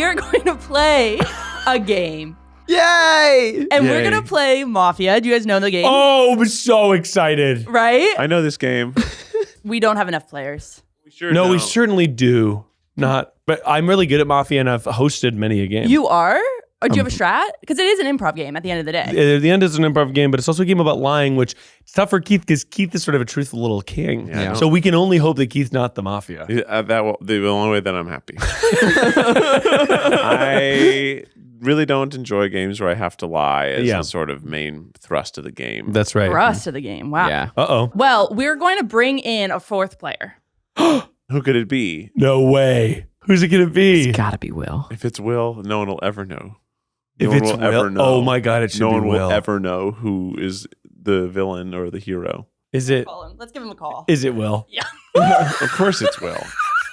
we are going to play a game. Yay! And we're going to play Mafia. Do you guys know the game? Oh, I'm so excited. Right? I know this game. We don't have enough players. We sure No, we don't. certainly do. Not, but I'm really good at Mafia, and I've hosted many a game. You are? Or do you have a strat? Because it is an improv game at the end of the day. At the end is an improv game, but it's also a game about lying, which it's tough for Keith because Keith is sort of a truthful little king. Yeah. So we can only hope that Keith's not the Mafia. The only way that I'm happy. I really don't enjoy games where I have to lie as the sort of main thrust of the game. That's right. For us to the game. Wow. Yeah. Uh-oh. Well, we're going to bring in a fourth player. Who could it be? No way. Who's it going to be? It's gotta be Will. If it's Will, no one will ever know. If No one it's will Will, ever know. oh my God, it should No be one Will. will ever know who is the villain or the hero. Is it? Call him. Let's give him a call. Is it Will? Yeah. Of course it's Will.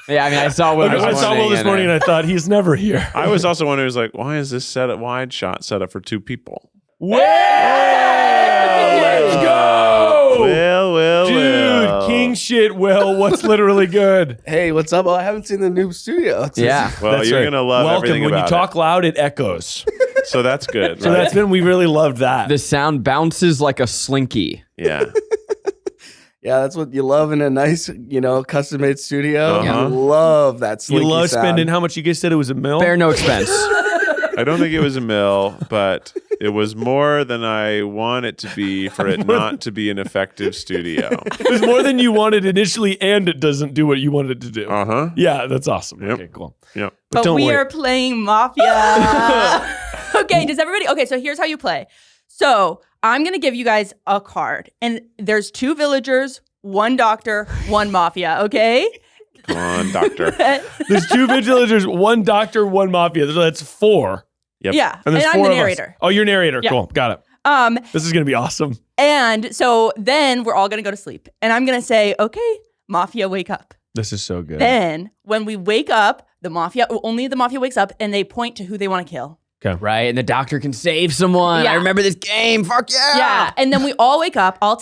Yeah, I mean, I saw Will. I saw Will this morning, and I thought he's never here. I was also wondering, why is this wide shot set up for two people? Let's go! Will, Dude, king shit, Will. What's literally good? Hey, what's up? Oh, I haven't seen the new studio. Yeah. Well, That's you're right. gonna love Welcome. everything When you about talk loud, it echoes. it. So that's good. So right? that's been, we really loved that. The sound bounces like a slinky. Yeah. Yeah, that's what you love in a nice, custom-made studio. Uh-huh. You love that You slinky love sound. spending how much you guys said it was a mil? Bear no expense. I don't think it was a mill, but it was more than I want it to be for it not to be an effective studio. It was more than you wanted initially, and it doesn't do what you wanted it to do. Uh-huh. Yeah, that's awesome. Yep. Okay, cool. Yep. But don't we worry. are playing Mafia. Okay, does everybody? Okay, so here's how you play. So I'm going to give you guys a card, and there's 2 villagers, 1 doctor, 1 Mafia, okay? Come on, doctor. There's 2 villagers, 1 doctor, 1 mafia. So that's 4. Yep. Yeah, And and there's I'm 4 the of us. narrator. Oh, you're narrator. Yeah. Cool. Got it. This is going to be awesome. And so then we're all going to go to sleep, and I'm going to say, okay, Mafia, wake up. This is so good. Then when we wake up, only the Mafia wakes up, and they point to who they want to kill. Right, and the doctor can save someone. Yeah. I remember this game. Fuck yeah. Yeah, and then we all wake up. I'll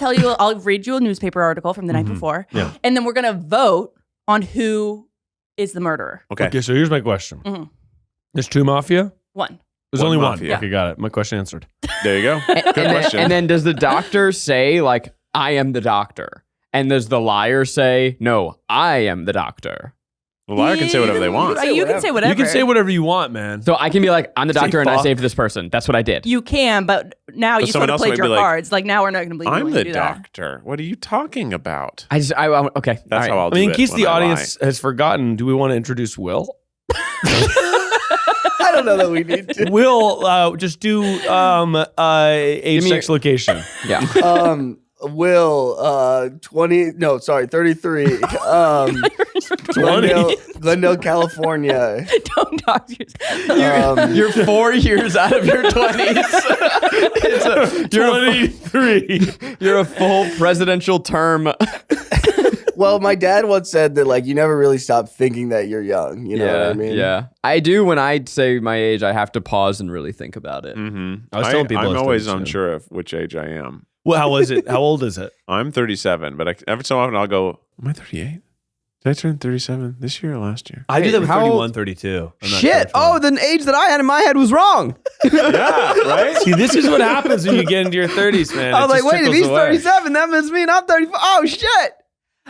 read you a newspaper article from the night before, Yeah. and then we're going to vote on who is the murderer. Okay. So here's my question. Mhm. There's 2 mafia? 1. There's One only mafia. 1. Okay, got it. My question answered. There you go. Good question. And then does the doctor say, like, I am the doctor? And does the liar say, no, I am the doctor? The liar can say whatever they want. You can say whatever. You can say whatever you want, man. So I can be like, I'm the Say doctor and I fuck. saved this person. That's what I did. You can, but now But you someone sort of else played might your be like, cards. Like now we're not going to believe you I'm when the you do that. doctor. What are you talking about? Okay. That's all right. how I'll do I mean, in it case when the I lie. audience has forgotten, do we want to introduce Will? I don't know that we need to. Will, just do age, me sex, location. Yeah. Will, 33. 20. Glendale, California. Don't talk to yourself. You're 4 years out of your 20s. You're 23. You're a full presidential term. Well, my dad once said that, like, you never really stop thinking that you're young. You know what I mean? Yeah. I do when I say my age, I have to pause and really think about it. Mm-hmm. I was telling people I I'm was always 32. unsure of which age I am. Well, how is it? How old is it? I'm 37, but every so often I'll go, am I 38? Did I turn 37 this year or last year? I do that with how 31, old- 32. I'm not Shit. sure which Oh, one. the age that I had in my head was wrong. Yeah, right? See, this is what happens when you get into your 30s, man. I It was like, just wait, if trickles he's away. 37, that must mean I'm 34. Oh, shit.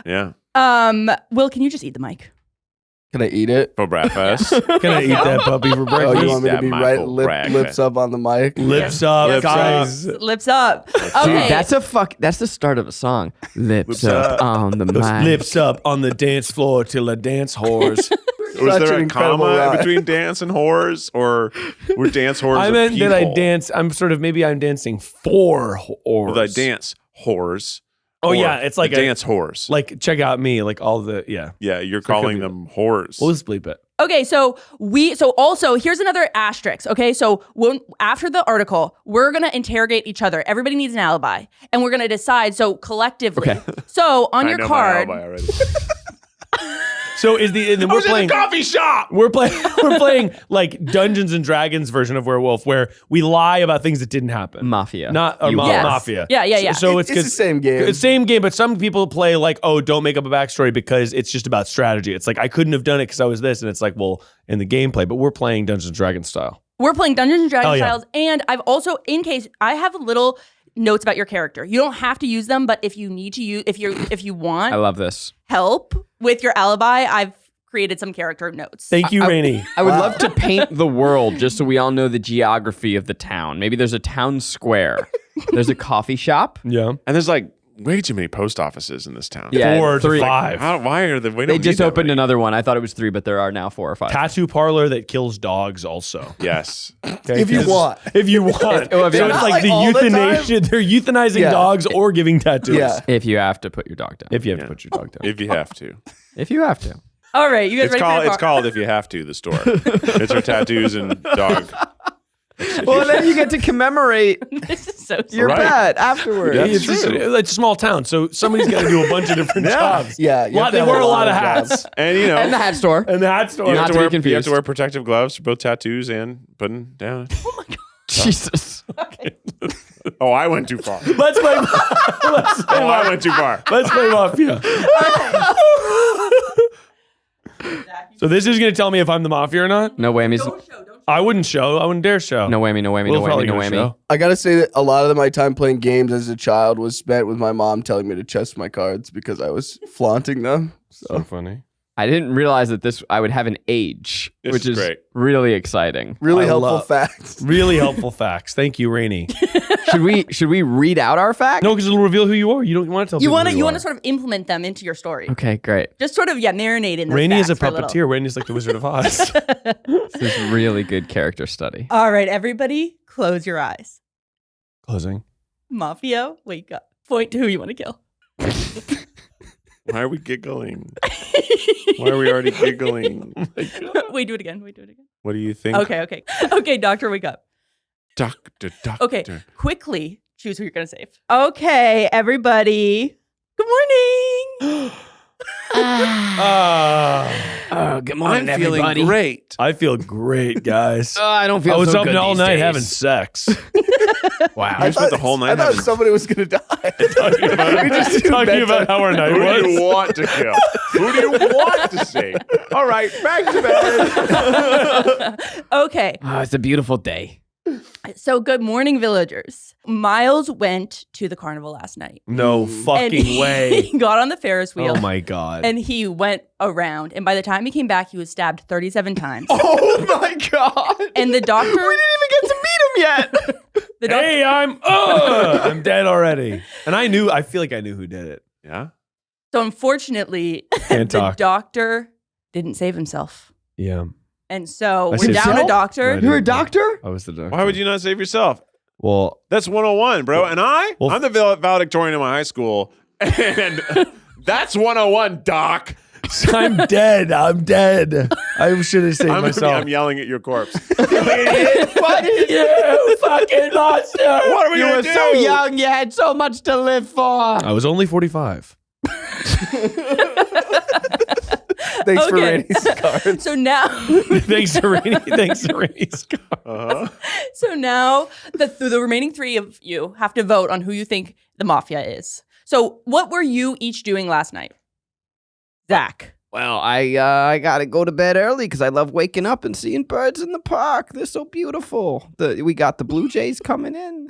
Yeah. Will, can you just eat the mic? Can I eat it? For breakfast. Can I eat that puppy for Oh, breakfast? you want me to be That right Michael lips breakfast. up on the mic? Lips up, Lips guys. Lips up. Dude, Okay. that's the start of a song. Lips up on the Those mic. lips up on the dance floor till a dance whores. Was Such there an a incredible comma rhyme. between dance and whores? Or were dance whores I a meant that I people? dance. I'm dancing for whores. Well, I dance whores. Oh, Or yeah, it's like the a- dance whores. Like, check out me. Like all the, yeah. Yeah, you're So it could calling be them whores. We'll just bleep it. Okay, so also here's another asterisk. Okay, so after the article, we're gonna interrogate each other. Everybody needs an alibi, and we're gonna decide. So collectively. Okay. So on I your know card, my alibi already. So and then we're playing coffee shop. We're playing like Dungeons and Dragons version of Werewolf, where we lie about things that didn't happen. Mafia. Not Yes. Mafia. Yeah. So It's the same game. It's same game, but some people play like, oh, don't make up a backstory because it's just about strategy. It's like I couldn't have done it because I was this, and it's like, well, in the gameplay, but we're playing Dungeons and Dragons style. We're playing Dungeons and Dragons Hell yeah. styles, and I've also, in case, I have little notes about your character. You don't have to use them, but if you need to use, if you want I love this. help with your alibi, I've created some character notes. Thank you, Rainie. I would love to paint the world just so we all know the geography of the town. Maybe there's a town square. There's a coffee shop. Yeah. And there's like way too many post offices in this town. Yeah, 4 to 3. 5. Why are they? They just opened another one. I thought it was 3, but there are now 4 or 5. Tattoo parlor that kills dogs also. Yes. Okay? If you want. If you want. if So you it's want. like Not the like all the euthanasia. They're euthanizing Yeah. dogs or giving tattoos. Yeah. If you have to put your dog down. If you have to put your dog down. If you have to. If you have to. All right, you guys ready for the It's called If You Have To, the store. It's for tattoos and dog. Well, then you get to commemorate This is so your Right. bet afterwards. That's It's true. a small town, so somebody's got to do a bunch of different jobs. Yeah. you have to They have wear a lot of jobs. hats. And you know, And the hat store. And the hat store. you, Not have to be to wear, you have confused. to wear protective gloves for both tattoos and putting down. Jesus. Oh, I went too far. Let's play. I went too far. Let's play Mafia. So this is going to tell me if I'm the Mafia or not? No whammies. I wouldn't show. I wouldn't dare show. No whammy, no whammy, no Will's probably whammy, no gonna whammy. show. I gotta say that a lot of my time playing games as a child was spent with my mom telling me to chest my cards because I was flaunting them. So funny. I didn't realize that I would have an age, This which is is great. really exciting. Really I helpful love- facts. Really helpful facts. Thank you, Rainie. Should we read out our fact? No, because it'll revel who you are. You don't want to tell You people want who to you want are. to sort of implement them into your story. Okay, great. Just sort of marinate in those Rainie is a facts for little. puppeteer. Rainie's like the Wizard of Oz. This is really good character study. All right, everybody, close your eyes. Closing. Mafia, wake up. Point to who you want to kill. Why are we giggling? Why are we already giggling? Wait, do it again. What do you think? Okay, doctor, wake up. Doctor. Okay, quickly choose who you're going to save. Okay, everybody. Good morning. Oh, good I'm feeling great. I feel great, guys. I don't feel I was so up good all these night days. having sex. Wow. I spent the whole night I thought having- somebody was gonna die. We just talking about how our night Who do was. you want to kill? Who do you want to save? All right, back to bed. Okay, Oh, it's a beautiful day. so good morning, villagers. Miles went to the carnival last night. No And fucking he way. got on the Ferris wheel. Oh my god. And he went around. And by the time he came back, he was stabbed 37 times. Oh my god. And the doctor. We didn't even get to meet him yet. The doctor Hey, I'm dead already. And I feel like I knew who did it. Yeah. so unfortunately, Can't the talk. doctor didn't save himself. Yeah. And so I we're saved down a himself? doctor. Right. You're a doctor? I was the doctor. Why would you not save yourself? Well, That's 101, bro. And Well, I'm the valedictorian in my high school. And that's 101, doc. I'm dead. I'm dead. I should have saved myself. I'm yelling at your corpse. Fuck you, fucking monster. What are we You going were to do? so young, you had so much to live for. I was only 45. Thanks for Okay. Rainie's cards. So now, Thanks to Rainie. Thanks to Rainie's car. Uh-huh. so now the remaining 3 of you have to vote on who you think the mafia is. So what were you each doing last night? Zach. Well, I gotta go to bed early because I love waking up and seeing birds in the park. They're so beautiful. We got the Blue Jays coming in.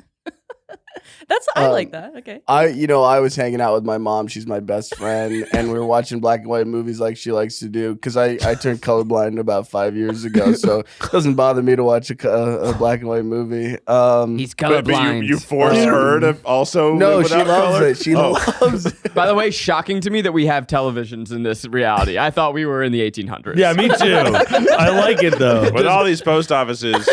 I like that. Okay. I was hanging out with my mom. She's my best friend, and we were watching black and white movies like she likes to do. Because I turned colorblind about 5 years ago, so it doesn't bother me to watch a black and white movie. He's But colorblind. you force her to also No, live she without loves color? it. She loves it. By the way, shocking to me that we have televisions in this reality. I thought we were in the 1800s. Yeah, me too. I like it though. With all these post offices,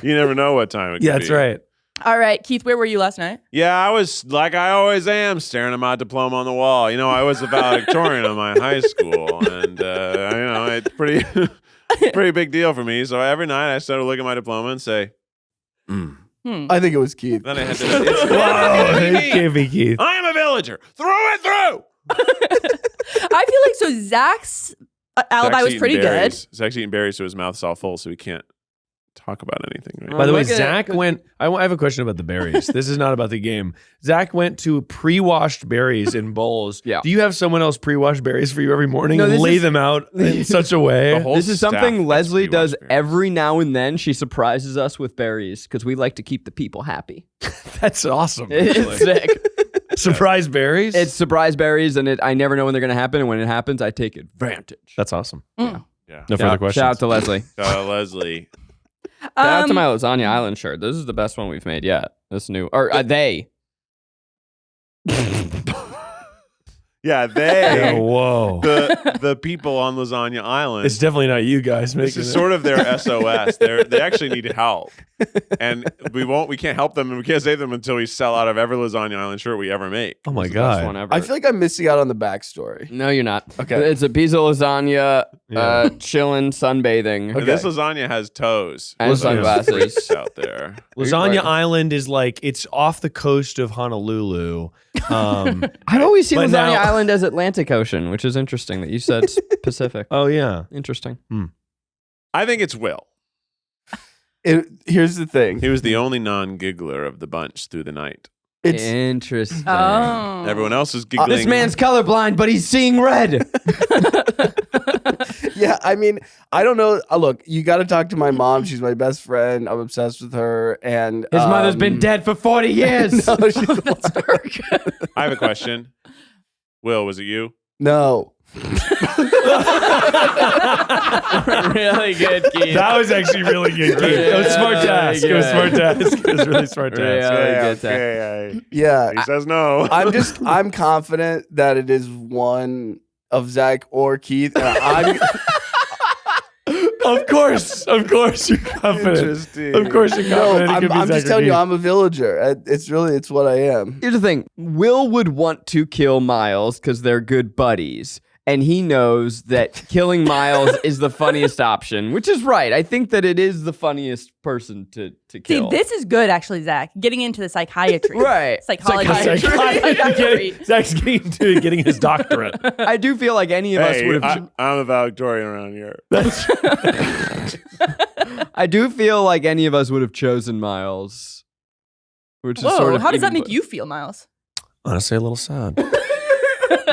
you never know what time it could Yeah, that's be. right. All right, Keith, where were you last night? Yeah, I was like I always am, staring at my diploma on the wall. You know, I was a valedictorian of my high school, and it's pretty big deal for me. So every night I started looking at my diploma and say, I think it was Keith. then I had to. Whoa, it can't be Keith. I am a villager through and through. I feel like so Zach's alibi was pretty good. Zach's eating berries, so his mouth's all full, so he can't talk about anything. Right? By the way, Look at Zach it. went. I have a question about the berries. This is not about the game. Zach went to pre-washed berries in bowls. Yeah. Do you have someone else pre-wash berries for you every morning No, and this lay is- them out in such a way? The whole This is staff something gets Leslie does pre-washed berries. every now and then. She surprises us with berries because we like to keep the people happy. That's awesome. It's actually. sick. Surprise berries. It's surprise berries, and I never know when they're going to happen. And when it happens, I take advantage. That's awesome. Yeah. No further questions. Shout out to Leslie. Leslie. Shout out to my Lasagna Island shirt. This is the best one we've made yet. This new, or they. Yeah, they. Oh, whoa. The people on Lasagna Island. It's definitely not you guys This making is it. sort of their SOS. They actually need help, and we can't help them, and we can't save them until we sell out of every Lasagna Island shirt we ever make. Oh my It's the best god. one ever. I feel like I'm missing out on the backstory. No, you're not. Okay. It's a piece of lasagna, Yeah. chilling, sunbathing. And this lasagna has toes. And for those sunglasses. freaks out there. Lasagna Island is like it's off the coast of Honolulu. I'd always see But Lasagna now- Island as Atlantic Ocean, which is interesting that you said Pacific. Oh yeah. Interesting. I think it's Will. Here's the thing. He was the only non-giggler of the bunch through the night. It's Interesting. Oh. Everyone else is giggling. This man's colorblind, but he's seeing red. yeah. I mean, I don't know. Look, you got to talk to my mom. She's my best friend. I'm obsessed with her. And His mother's been dead for 40 years. No, she's I have a question. Will, was it you? no. Really good, Keith. That was actually really good. Keith. It was smart Really task. It was good. smart task. It was really smart task. Really good task. okay. Yeah. He says no. I'm confident that it is one of Zach or Keith. And Of course you're confident. Interesting. Of course you're no, confident. It could be I'm just Zach or telling you, Keith. I'm a villager. It's what I am. Here's the thing. Will would want to kill Miles because they're good buddies. And he knows that killing Miles is the funniest option, which is right. I think that it is the funniest person to See, kill. this is good, actually, Zach. Getting into the psychiatry. Right. Psychology. Zach's getting his doctorate. I do feel like any of us Hey, would have. I'm a valedictorian around here. I do feel like any of us would have chosen Miles. Which is Whoa, sort of how does that even- make you feel, Miles? Honestly, a little sad.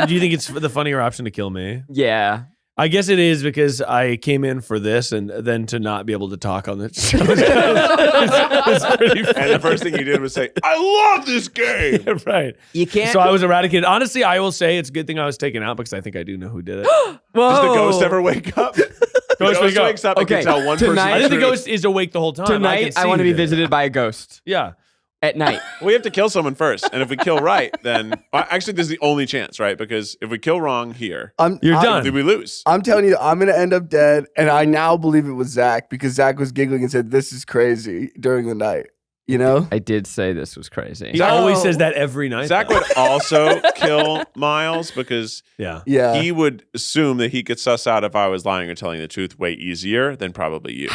Do you think it's the funnier option to kill me? Yeah. I guess it is because I came in for this and then to not be able to talk on the show. It's pretty funny. And the first thing you did was say, I love this game. Yeah, right. You can't. So I was eradicated. Honestly, I will say it's a good thing I was taken out because I think I do know who did it. Whoa. Does the ghost ever wake up? The Ghost wake up. wakes up and Okay, can tell one tonight- I think the person. ghost is awake the whole time. Tonight, I want to be visited by a ghost Yeah. at night. We have to kill someone first. And if we kill right, then actually this is the only chance, right? Because if we kill wrong here, You're done. then we lose. I'm telling you, I'm gonna end up dead, and I now believe it was Zach because Zach was giggling and said, "This is crazy" during the night. You know? I did say this was crazy. He always says that every night. Zach though. would also kill Miles because Yeah. Yeah. he would assume that he could suss out if I was lying or telling the truth way easier than probably you.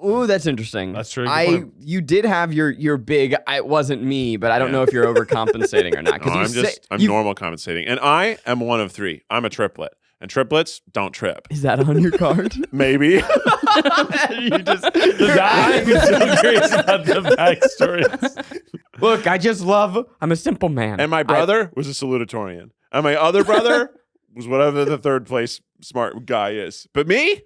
Ooh, that's interesting. That's true. Good point. You did have your big. It wasn't me, but I don't know if you're overcompensating or not. No, Because I'm normal compensating. And I am one of three. I'm a triplet. And triplets don't trip. Is that on your card? Maybe. I'm so curious about the backstory. Look, I'm a simple man. And my brother was a salutatorian. And my other brother was whatever the third place smart guy is. But me,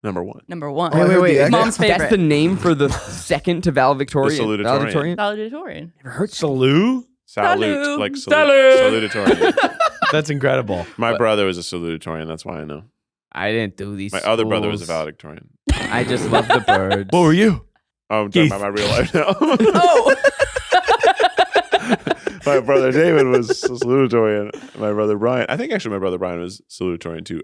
number one. Number one. Oh, wait. Is Mom's That's favorite. the name for the second to valedictorian. The salutatorian. Valedictorian? Valedictorian. Ever heard Salute? Salute. Salute. Like Salute. salutatorian. That's incredible. My brother was a salutatorian. That's why I know. I didn't do these. My other brother was a schools. valedictorian. I just love the birds. What were you? Oh, I'm talking Keith. about my real life now. Oh. My brother David was a salutatorian. My brother Brian. I think actually my brother Brian was salutatorian too,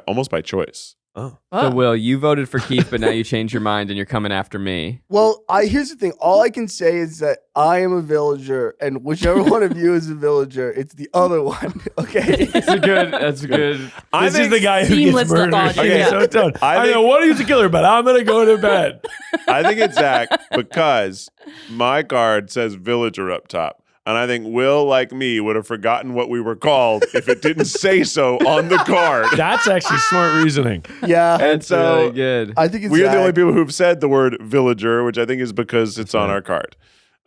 almost by choice. Oh. So, Will, you voted for Keith, but now you changed your mind and you're coming after me. Well, here's the thing. All I can say is that I am a villager, and whichever one of you is a villager, it's the other one. Okay. That's a good. That's good. I This is think- the guy who gets Seamless murdered. logic. Okay, Yeah. so done. I I think- know what he's a killer, but I'm gonna go to bed. I think it's Zach because my card says villager up top. And I think Will, like me, would have forgotten what we were called if it didn't say so on the card. That's actually smart reasoning. Yeah. And so really good. I think it's we're the Zach. only people who've said the word villager, which I think is because it's on our card.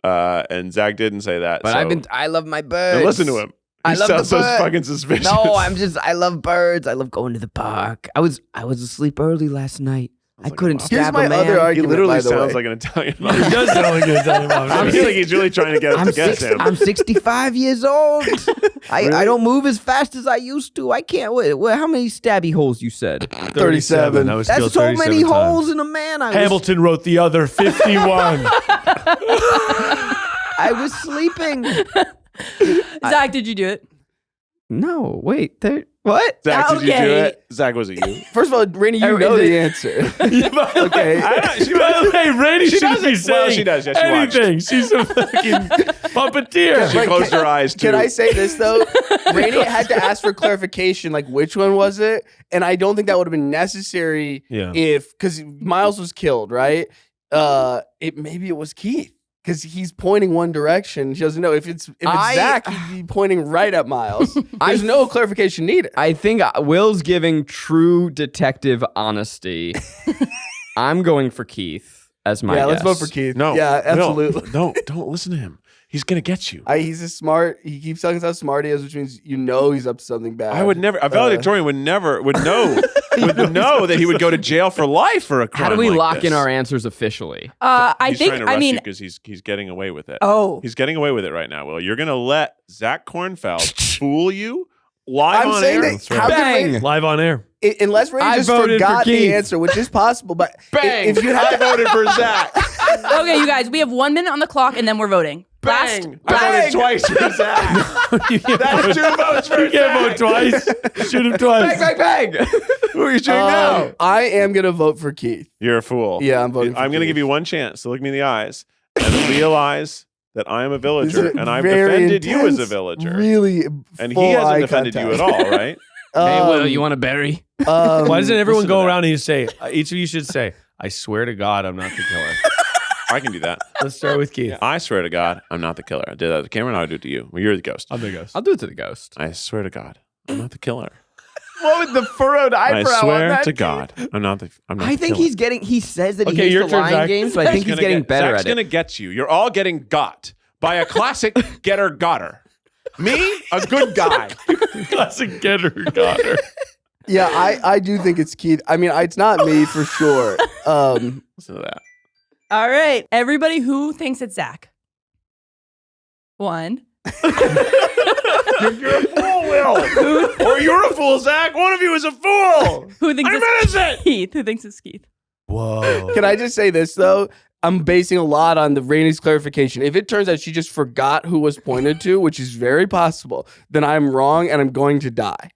And Zach didn't say that. But so. I love my birds. And listen to him. He I love sounds the so bird. fucking suspicious. No, I love birds. I love going to the park. I was asleep early last night. I couldn't Here's stab my a man. other He argument, literally by the sounds way. like an Italian He mom. does sound like an Italian mom. I feel like he's really trying to get us to guess him. I'm 65 years old. I don't move as fast as I used to. I can't. Wait, how many stabby holes you said? 37. I was That's killed so 37 many times. holes in a man. Hamilton wrote the other 51. I was sleeping. Zach, did you do it? No, wait. What? Zach, did you do Okay. it? Zach, was it you? First of all, Rainie, you Is know it- the answer. Okay. By the way, Rainie shouldn't be saying she does. Yeah, she watched. anything. She's a fucking puppeteer. She Like, closed her eyes, too. Can I say this though? Rainie had to ask for clarification, like which one was it? And I don't think that would have been necessary because Miles was killed, right? Maybe it was Keith. Because he's pointing one direction. She doesn't know. If it's Zach, he'd be pointing right at Miles. There's no clarification needed. I think Will's giving true detective honesty. I'm going for Keith as my Yeah, let's guess. vote for Keith. No. Yeah, absolutely. No, don't listen to him. He's going to get you. He's a smart. He keeps telling us how smart he is, which means he's up to something bad. I would never. A valedictorian would know that he would go to jail for life for a crime. How do we like lock this. in our answers officially? I think. I mean, because he's getting away with it. oh, He's getting away with it right now. Will, you're going to let Zach Kornfeld fool you live I'm on saying air? that how Bang! can Live on air. unless Rainie I just voted for forgot Keith. the answer, which is possible, but Bang! if you I had voted for Zach. okay, you guys. We have 1 minute on the clock, and then we're voting. Bang! I voted twice for Zach. That's 2 votes for You can't vote twice. Shoot him twice. Bang, bang, bang! Who are you shooting now? I am gonna vote for Keith. You're a fool. Yeah, I'm voting for I'm going to Keith. give you one chance to look me in the eyes and realize that I am a This villager is and I've very defended you as a intense, villager. Really, And full he hasn't eye defended you at contact. all, right? Hey, Will, Um, you want a berry? um, Why doesn't everyone listen go to that. around and you say, each of you should say, I swear to God, I'm not the killer. I can do that. Let's start with Keith. I swear to God, I'm not the killer. I did that to Cameron. I'll do it to you. Well, you're the ghost. I'm the ghost. I'll do it to the ghost. I swear to God, I'm not the killer. What with the furrowed I eyebrow on swear that? to God, I'm not the. I think he's getting. He says that he Okay, hates your the turn, lying Zach. game, so I think he's getting better Zach's at it. gonna get you. You're all getting got by a classic getter gotter. Me, a good guy. Classic getter got her. Yeah, I do think it's Keith. I mean, it's not me for sure. Listen to that. all right. Everybody who thinks it's Zach. 1. You're a fool, Will. Or you're a fool, Zach. One of you is a fool. Who thinks I'm it's innocent. Keith? Who thinks it's Keith? Whoa. Can I just say this though? I'm basing a lot on the Rainie's clarification. If it turns out she just forgot who was pointed to, which is very possible, then I'm wrong and I'm going to die.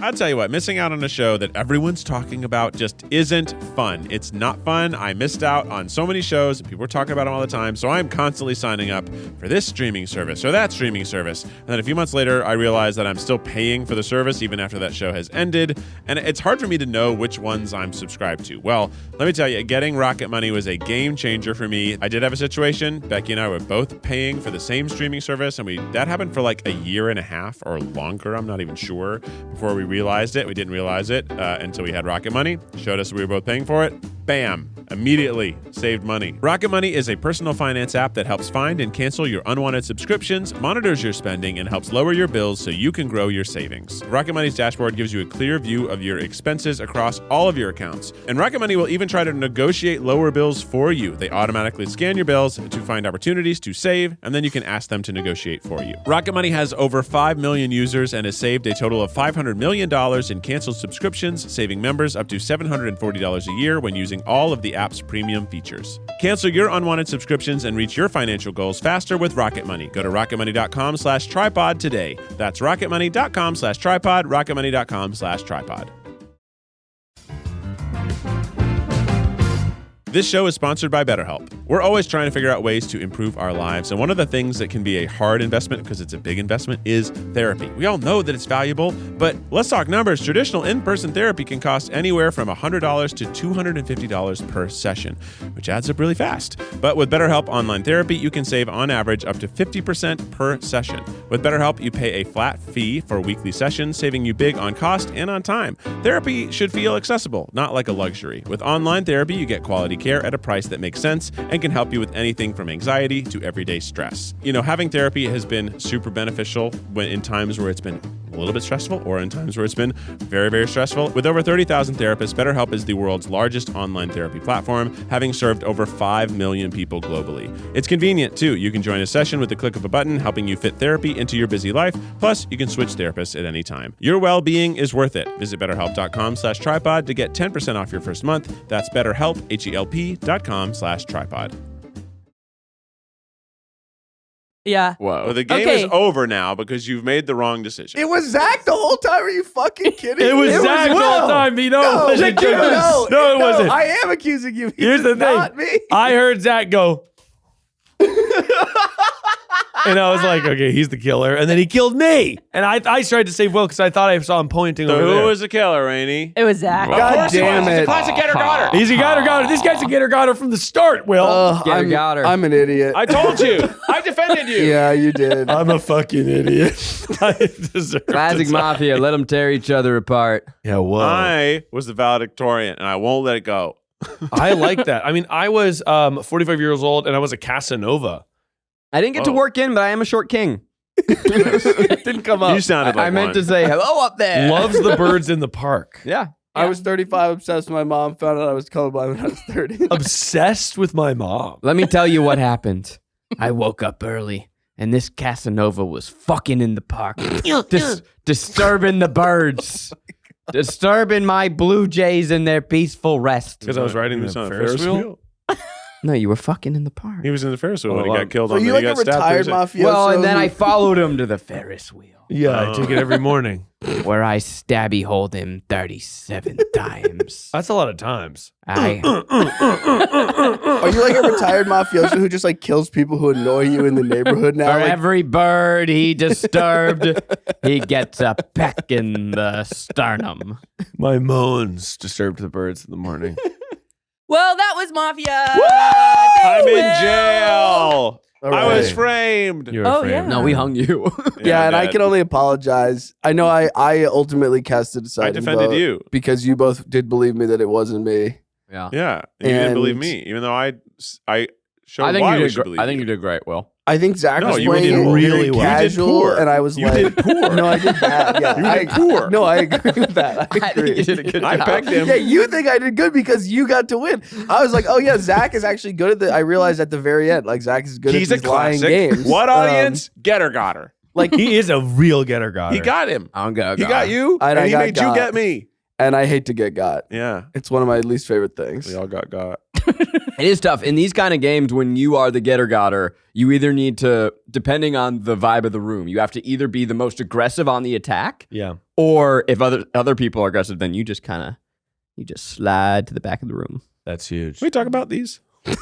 I'll tell you what, missing out on a show that everyone's talking about just isn't fun. It's not fun. I missed out on so many shows, and people are talking about them all the time, so I'm constantly signing up for this streaming service or that streaming service. And then a few months later, I realized that I'm still paying for the service even after that show has ended, and it's hard for me to know which ones I'm subscribed to. Well, let me tell you, getting Rocket Money was a game changer for me. I did have a situation. Becky and I were both paying for the same streaming service, and that happened for like a year and a half or longer, I'm not even sure, before we realized it. We didn't realize it until we had Rocket Money. Showed us we were both paying for it. Bam. Immediately saved money. Rocket Money is a personal finance app that helps find and cancel your unwanted subscriptions, monitors your spending, and helps lower your bills so you can grow your savings. Rocket Money's dashboard gives you a clear view of your expenses across all of your accounts. And Rocket Money will even try to negotiate lower bills for you. They automatically scan your bills to find opportunities to save, and then you can ask them to negotiate for you. Rocket Money has over 5 million users and has saved a total of $500 million in canceled subscriptions, saving members up to $740 a year when using all of the app's premium features. Cancel your unwanted subscriptions and reach your financial goals faster with Rocket Money. Go to rocketmoney.com/tripod today. That's rocketmoney.com/tripod, rocketmoney.com/tripod. This show is sponsored by BetterHelp. We're always trying to figure out ways to improve our lives, and one of the things that can be a hard investment, because it's a big investment, is therapy. We all know that it's valuable, but let's talk numbers. Traditional in-person therapy can cost anywhere from $100 to $250 per session, which adds up really fast. But with BetterHelp Online Therapy, you can save on average up to 50% per session. With BetterHelp, you pay a flat fee for weekly sessions, saving you big on cost and on time. Therapy should feel accessible, not like a luxury. With online therapy, you get quality care at a price that makes sense and can help you with anything from anxiety to everyday stress. You know, having therapy has been super beneficial in times where it's been a little bit stressful or in times where it's been very, very stressful. With over 30,000 therapists, BetterHelp is the world's largest online therapy platform, having served over 5 million people globally. It's convenient, too. You can join a session with the click of a button, helping you fit therapy into your busy life. Plus, you can switch therapists at any time. Your well-being is worth it. Visit BetterHelp.com/tripod to get 10% off your first month. That's BetterHelp, HELP.com/tripod. Yeah. Whoa. Well, the game is over now because you've made the wrong decision. It was Zach the whole time. Are you fucking kidding? It was Zach the whole Will. time. You know, No, it wasn't no, Kirk. No, it wasn't. I am accusing you. Here's the thing. Not me. I heard Zach go. And I was like, okay, he's the killer. And then he killed me. And I tried to save Will because I thought I saw him pointing So over who there. was the killer, Rainie? It was Zach. God damn it. Classic getter-gotter. He's a getter-gotter. This guy's a getter-gotter from the start, Will. Got her. I'm an idiot. I told you. I defended you. Yeah, you did. I'm a fucking idiot. I deserve Classic to die. Mafia. Let them tear each other apart. Yeah, whoa. I was the valedictorian, and I won't let it go. I like that. I mean, I was 45 years old, and I was a Casanova. I didn't get to work in, but I am a short king. It didn't come up. You sounded like I meant one. to say hello up there. Loves the birds in the park. Yeah. I was 35, obsessed with my mom, found out I was colorblind when I was 30. Obsessed with my mom. Let me tell you what happened. I woke up early, and this Casanova was fucking in the park, disturbing the birds, disturbing my blue jays in their peaceful rest. Because I was riding He was the on a Ferris wheel. No, you were fucking in the park. He was in the Ferris wheel Oh, and he wow. got killed So on you the like he a got stabbed retired through his- mafioso? Well, and then who- I followed him to the Ferris wheel, Yeah, I take it every morning. where I stabby hold him 37 times. That's a lot of times. Are you like a retired mafioso who just like kills people who annoy you in the neighborhood now? For Like, every bird he disturbed, he gets a peck in the sternum. My moans disturbed the birds in the morning. Well, that was Mafia. I'm Thanks, in Will. jail. all I was right. framed. You're Oh, afraid. yeah. No, we hung you. Yeah, and I Dad. can only apologize. I know I ultimately cast a deciding I defended vote you. because you both did believe me that it wasn't me. Yeah. Yeah, you didn't And- believe me, even though I showed I think why you we did. should believe I think you did great, Will. I think Zach No, was you playing did it really really well. You did casual, poor. and I was You like, did poor. No, I did bad. Yeah, You I did poor. No, I agree with that. I I agree. think you did a good I job. pegged him. Yeah, you think I did good because you got to win. I was like, oh yeah, Zach is actually good at the. I realized at the very end, like Zach is good He's at a these lying classic. games. What audience? Getter got her. Like, He is a real getter-gotter. He got him. I'm gonna He go. got you, And and I he got made you got. get me. and I hate to get got. Yeah, It's one of my least favorite things. we all got. It is tough in these kind of games when you are the getter-gotter. You either need to, depending on the vibe of the room, you have to either be the most aggressive on the attack, Yeah. or if other people are aggressive, then you just slide to the back of the room. That's huge. Can we talk about these?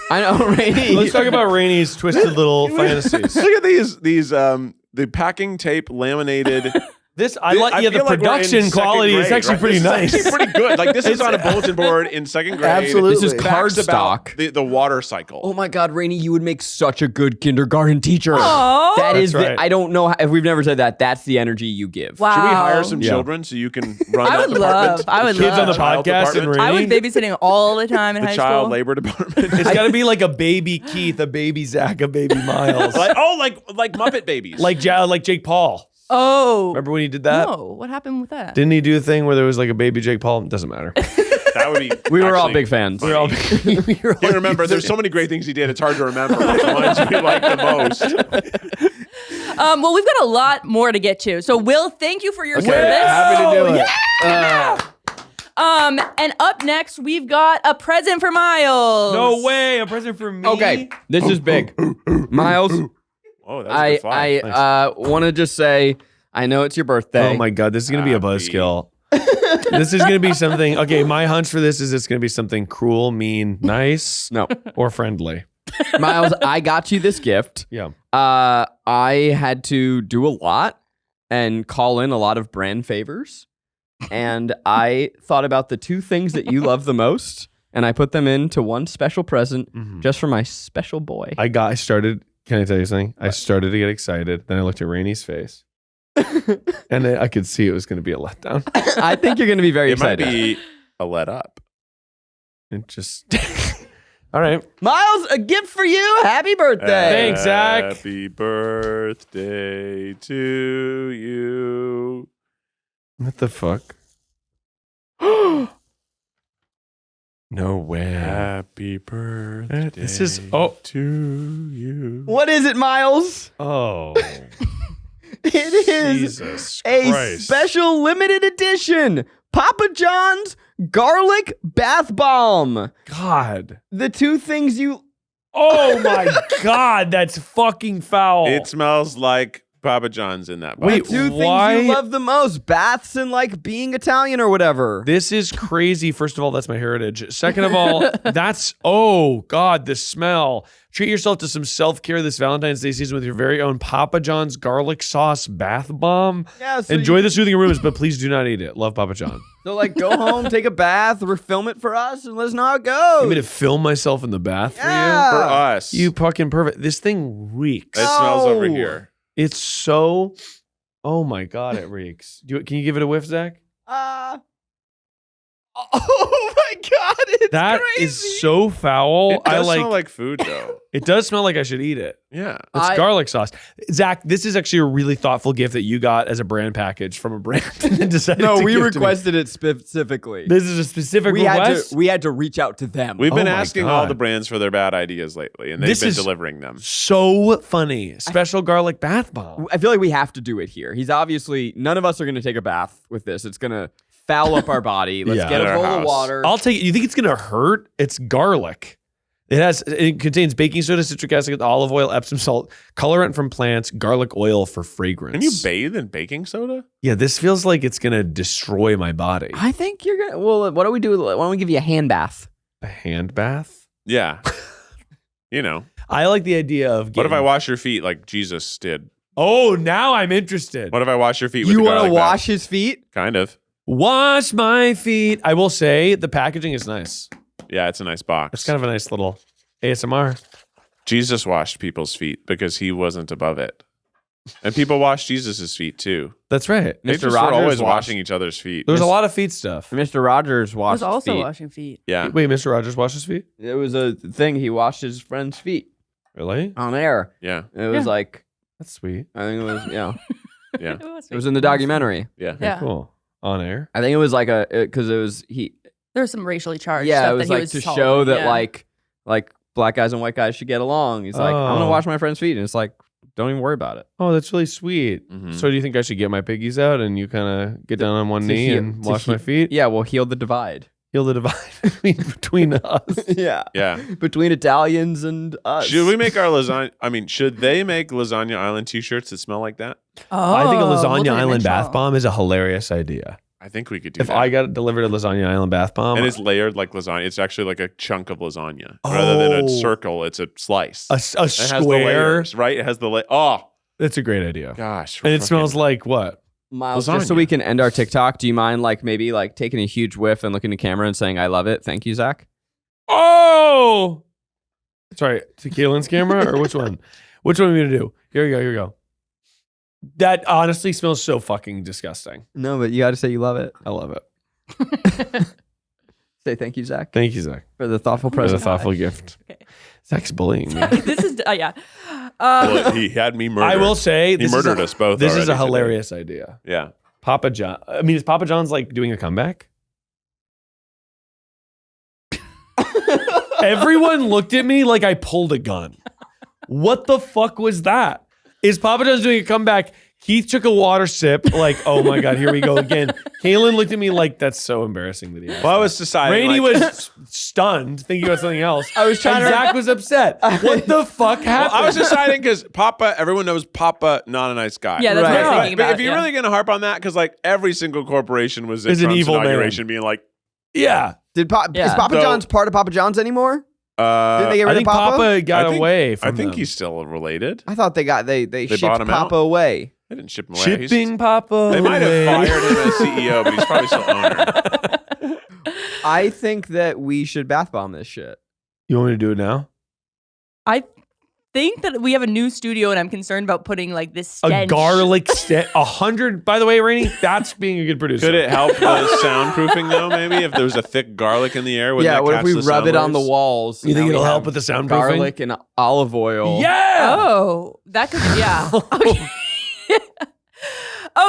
I know, Rainie. Let's talk about Rainie's twisted little fantasies. Look at these the packing tape laminated. This I like. Yeah, the feel like we're in production second quality is grade, actually right? pretty This nice. is actually pretty good. Like this is on a bulletin board in second grade. Absolutely. This is Facts about cardstock. the water cycle. Oh my God, Rainie, you would make such a good kindergarten teacher. Aw. That is, That's right. I don't know if we've never said that. That's the energy you give. Wow. Should we hire some Yeah. children so you can run I that would department? love. I would Kids love. on the Child podcast and department? I was Rainie. babysitting all the time in The high child school. labor department. It's got to be like a baby Keith, a baby Zach, a baby Miles, like Muppet babiys. like Jake Paul. Oh. Remember when he did that? No. What happened with that? Didn't he do a thing where there was like a baby Jake Paul? Doesn't matter. that would be. We were all actually big fans. funny. We're all. You remember, there's so many great things he did. It's hard to remember which ones we like the most. Well, we've got a lot more to get to. So, Will, thank you for your service. Happy to do it. And up next, we've got a present for Miles. No way, a present for me. Okay, this is big. Miles, Oh, that's a good five. I want to just say, I know it's your birthday. Oh my God, this is gonna be a Happy buzzkill. This is going to be something. Okay, my hunch for this is it's going to be something cruel, mean, nice, No. or friendly. Miles, I got you this gift. Yeah. I had to do a lot and call in a lot of brand favors. And I thought about the 2 things that you love the most, and I put them into one special present just for my special boy. I started. Can I tell you something? I started to get excited. Then I looked at Rainie's face. And I could see it was going to be a letdown. I think you're going to be very It might excited. be a let up. It just. All right. Miles, a gift for you. Happy birthday. Thanks, Zach. Happy birthday to you. What the fuck? No way. Happy birthday This is. to you. What is it, Miles? Oh. It is Jesus a Christ. special limited edition Papa John's garlic bath bomb. God. The 2 things you... Oh my God. That's fucking foul. It smells like Papa John's in that box. Wait, 2 why? things you love the most. Baths and like being Italian or whatever. This is crazy. First of all, that's my heritage. Second of all, that's, oh God, the smell. Treat yourself to some self-care this Valentine's Day season with your very own Papa John's garlic sauce bath bomb. Yeah, so Enjoy the soothing aromas, but please do not eat it. Love Papa John. So like go home, take a bath, or film it for us and let us know how it goes. You mean to film myself in the bath Yeah. For us. for you? You fucking perfect. This thing reeks. It smells over No. here. It's so, oh my God, it reeks. Can you give it a whiff, Zach? Oh my God, it's That crazy. is so foul. It does smell like food, though. It does smell like I should eat it. Yeah. It's I- garlic sauce. Zach, this is actually a really thoughtful gift that you got as a brand package from a brand. And decided No, to we give to me. requested it specifically. This is a specific We request. had to reach out to them. We've been Oh my asking all God. the brands for their bad ideas lately, and they've This been is- delivering them. So funny. Special garlic bath bomb. I feel like we have to do it here. He's obviously none of us are going to take a bath with this. It's going to foul up our body. Let's Yeah. get At a our bowl of house. water. I'll take it. You think it's going to hurt? It's garlic. It contains baking soda, citric acid, olive oil, Epsom salt, colorant from plants, garlic oil for fragrance. Can you bathe in baking soda? Yeah, this feels like it's going to destroy my body. I think you're going to. Well, what do we do? Why don't we give you a hand bath? A hand bath? Yeah. You know. I like the idea of What if I getting- wash your feet like Jesus did? Oh, now I'm interested. What if I wash your feet with You the want to garlic bath? wash his feet? Kind of. Wash my feet. I will say the packaging is nice. Yeah, it's a nice box. It's kind of a nice little ASMR. Jesus washed people's feet because he wasn't above it. And people wash Jesus's feet too. That's right. They Mr. just were Rogers always washed- washing each other's feet. There's a lot of feet stuff. Mr. Rogers I washed was also feet. washing feet. Yeah. Wait, Mr. Rogers washed his feet? It was a thing. He washed his friend's feet Really? on air. Yeah. It was Yeah. like, That's sweet. I think it was, Yeah. it was in the documentary. Yeah. Yeah. Cool. On air? I think it was like because it was There's some racially charged yeah, stuff it was that he like was to solving. show that Yeah. like black guys and white guys should get along. He's like, I'm gonna Oh. wash my friend's feet, and it's like, don't even worry about it. Oh, that's really sweet. Mhm. So do you think I should get my piggies out and you kind of get down on one To knee heal- and to wash my heal- feet? Yeah, we'll heal the divide. Heal the divide between us. Yeah, Yeah. between Italians and us. Should we make our lasagna? I mean, should they make Lasagna Island t-shirts that smell like that? Oh, I think a lasagna island multi-dimensional. bath bomb is a hilarious idea. I think we could do If that. I got delivered a lasagna island bath bomb, and it's layered like lasagna. It's actually like a chunk of lasagna. Rather than a Oh. circle, it's a slice. a It has the square. layers, right? It has the Oh, That's a great idea. gosh. And it smells like what? Miles, just so Lasagna. we can end our TikTok, do you mind like maybe like taking a huge whiff and looking in the camera and saying I love it? Thank you, Zach. Oh, sorry, to Keelan's camera or which one? Which one are we gonna do? Here we go. Here we go. That honestly smells so fucking disgusting. No, but you got to say you love it. I love it. Say thank you, Zach, Thank you, Zach, for the thoughtful for the present. thoughtful gift. Okay. Zach's bullying me. This is yeah. Well, he had me murdered. I will say He this murdered is us both. This is already a today. hilarious idea. Yeah. Papa John. I mean, is Papa John's like doing a comeback? Everyone looked at me like I pulled a gun. What the fuck was that? Is Papa John's doing a comeback? Keith took a water sip, like, oh my God, here we go again. Kaylin looked at me like, that's so embarrassing that he asked Well, I that. was deciding. Rainie like, was stunned, thinking about something else. I was trying and to- Zach was upset. What the fuck happened? I was deciding because Papa, everyone knows Papa, not a nice guy. Yeah, that's Right. what I was But, thinking but about. if you're really gonna harp on that, because like every single corporation was at Is an Trump's evil man. inauguration, being like, yeah. Is Yeah. Papa So- John's part of Papa John's anymore? Did they get I rid think of Papa? Papa got I think- away from I think them. he's still related. I thought they bought shipped him Papa out. away. They didn't ship him away. He's- Shipping Papa They might have away. fired him as CEO, but he's probably still owner. I think that we should bath bomb this shit. You want me to do it now? I think that we have a new studio, and I'm concerned about putting like this A stench. garlic stench. 100. By the way, Rainie, that's being a good producer. Could it help the soundproofing though? Maybe if there was a thick garlic in the air. Wouldn't Yeah, that what if catch we the rub sound it on the waves? walls? You think Now we it'll help have with the soundproofing? garlic and olive oil? Yeah. Oh, that could, yeah. Okay.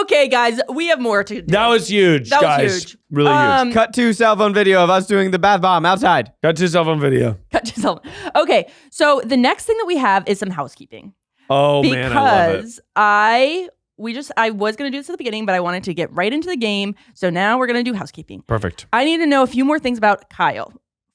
Okay, guys, we have more to do. That was huge, That was guys. huge. Really huge. Cut to cell phone video of us doing the bath bomb outside. Got to yourself on video. Cut yourself. Okay, so the next thing that we have is some housekeeping. Oh, man, I love it. Because I was going to do this at the beginning, but I wanted to get right into the game. So now we're going to do housekeeping. Perfect. I need to know a few more things about Kyle.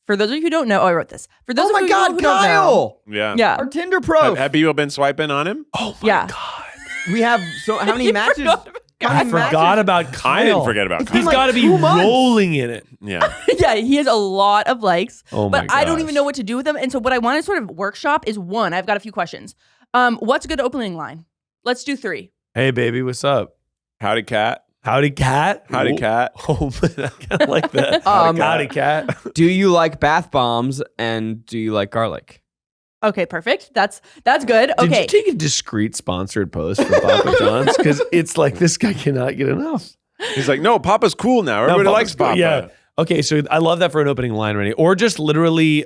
For those of you who don't know, I wrote this. For those Oh of my you God, who don't know, Kyle! Yeah. yeah, Our Tinder pro. Have people been swiping on him? Oh, my Yeah. God. We have so how many You matches? forgot about How I many forgot matches? about Kyle. I didn't forget about It's Kyle. He's like got to be 2 months. rolling in it. Yeah. yeah, he has a lot of likes. Oh, my But I don't gosh. even know what to do with them. And so what I want to sort of workshop is one. I've got a few questions. What's a good opening line? Let's do 3. Hey, baby, what's up? Howdy, cat. Howdy, cat. Howdy, Oh, cat. Oh, man, I kind of like that. Howdy, cat. Do you like bath bombs and do you like garlic? Okay, perfect. That's good. Did Okay. you take a discreet sponsored post from Papa John's? Because it's like this guy cannot get enough. He's like, no, Papa's cool now. Everybody likes Papa. Yeah. Okay, so I love that for an opening line, Rainie. Or just literally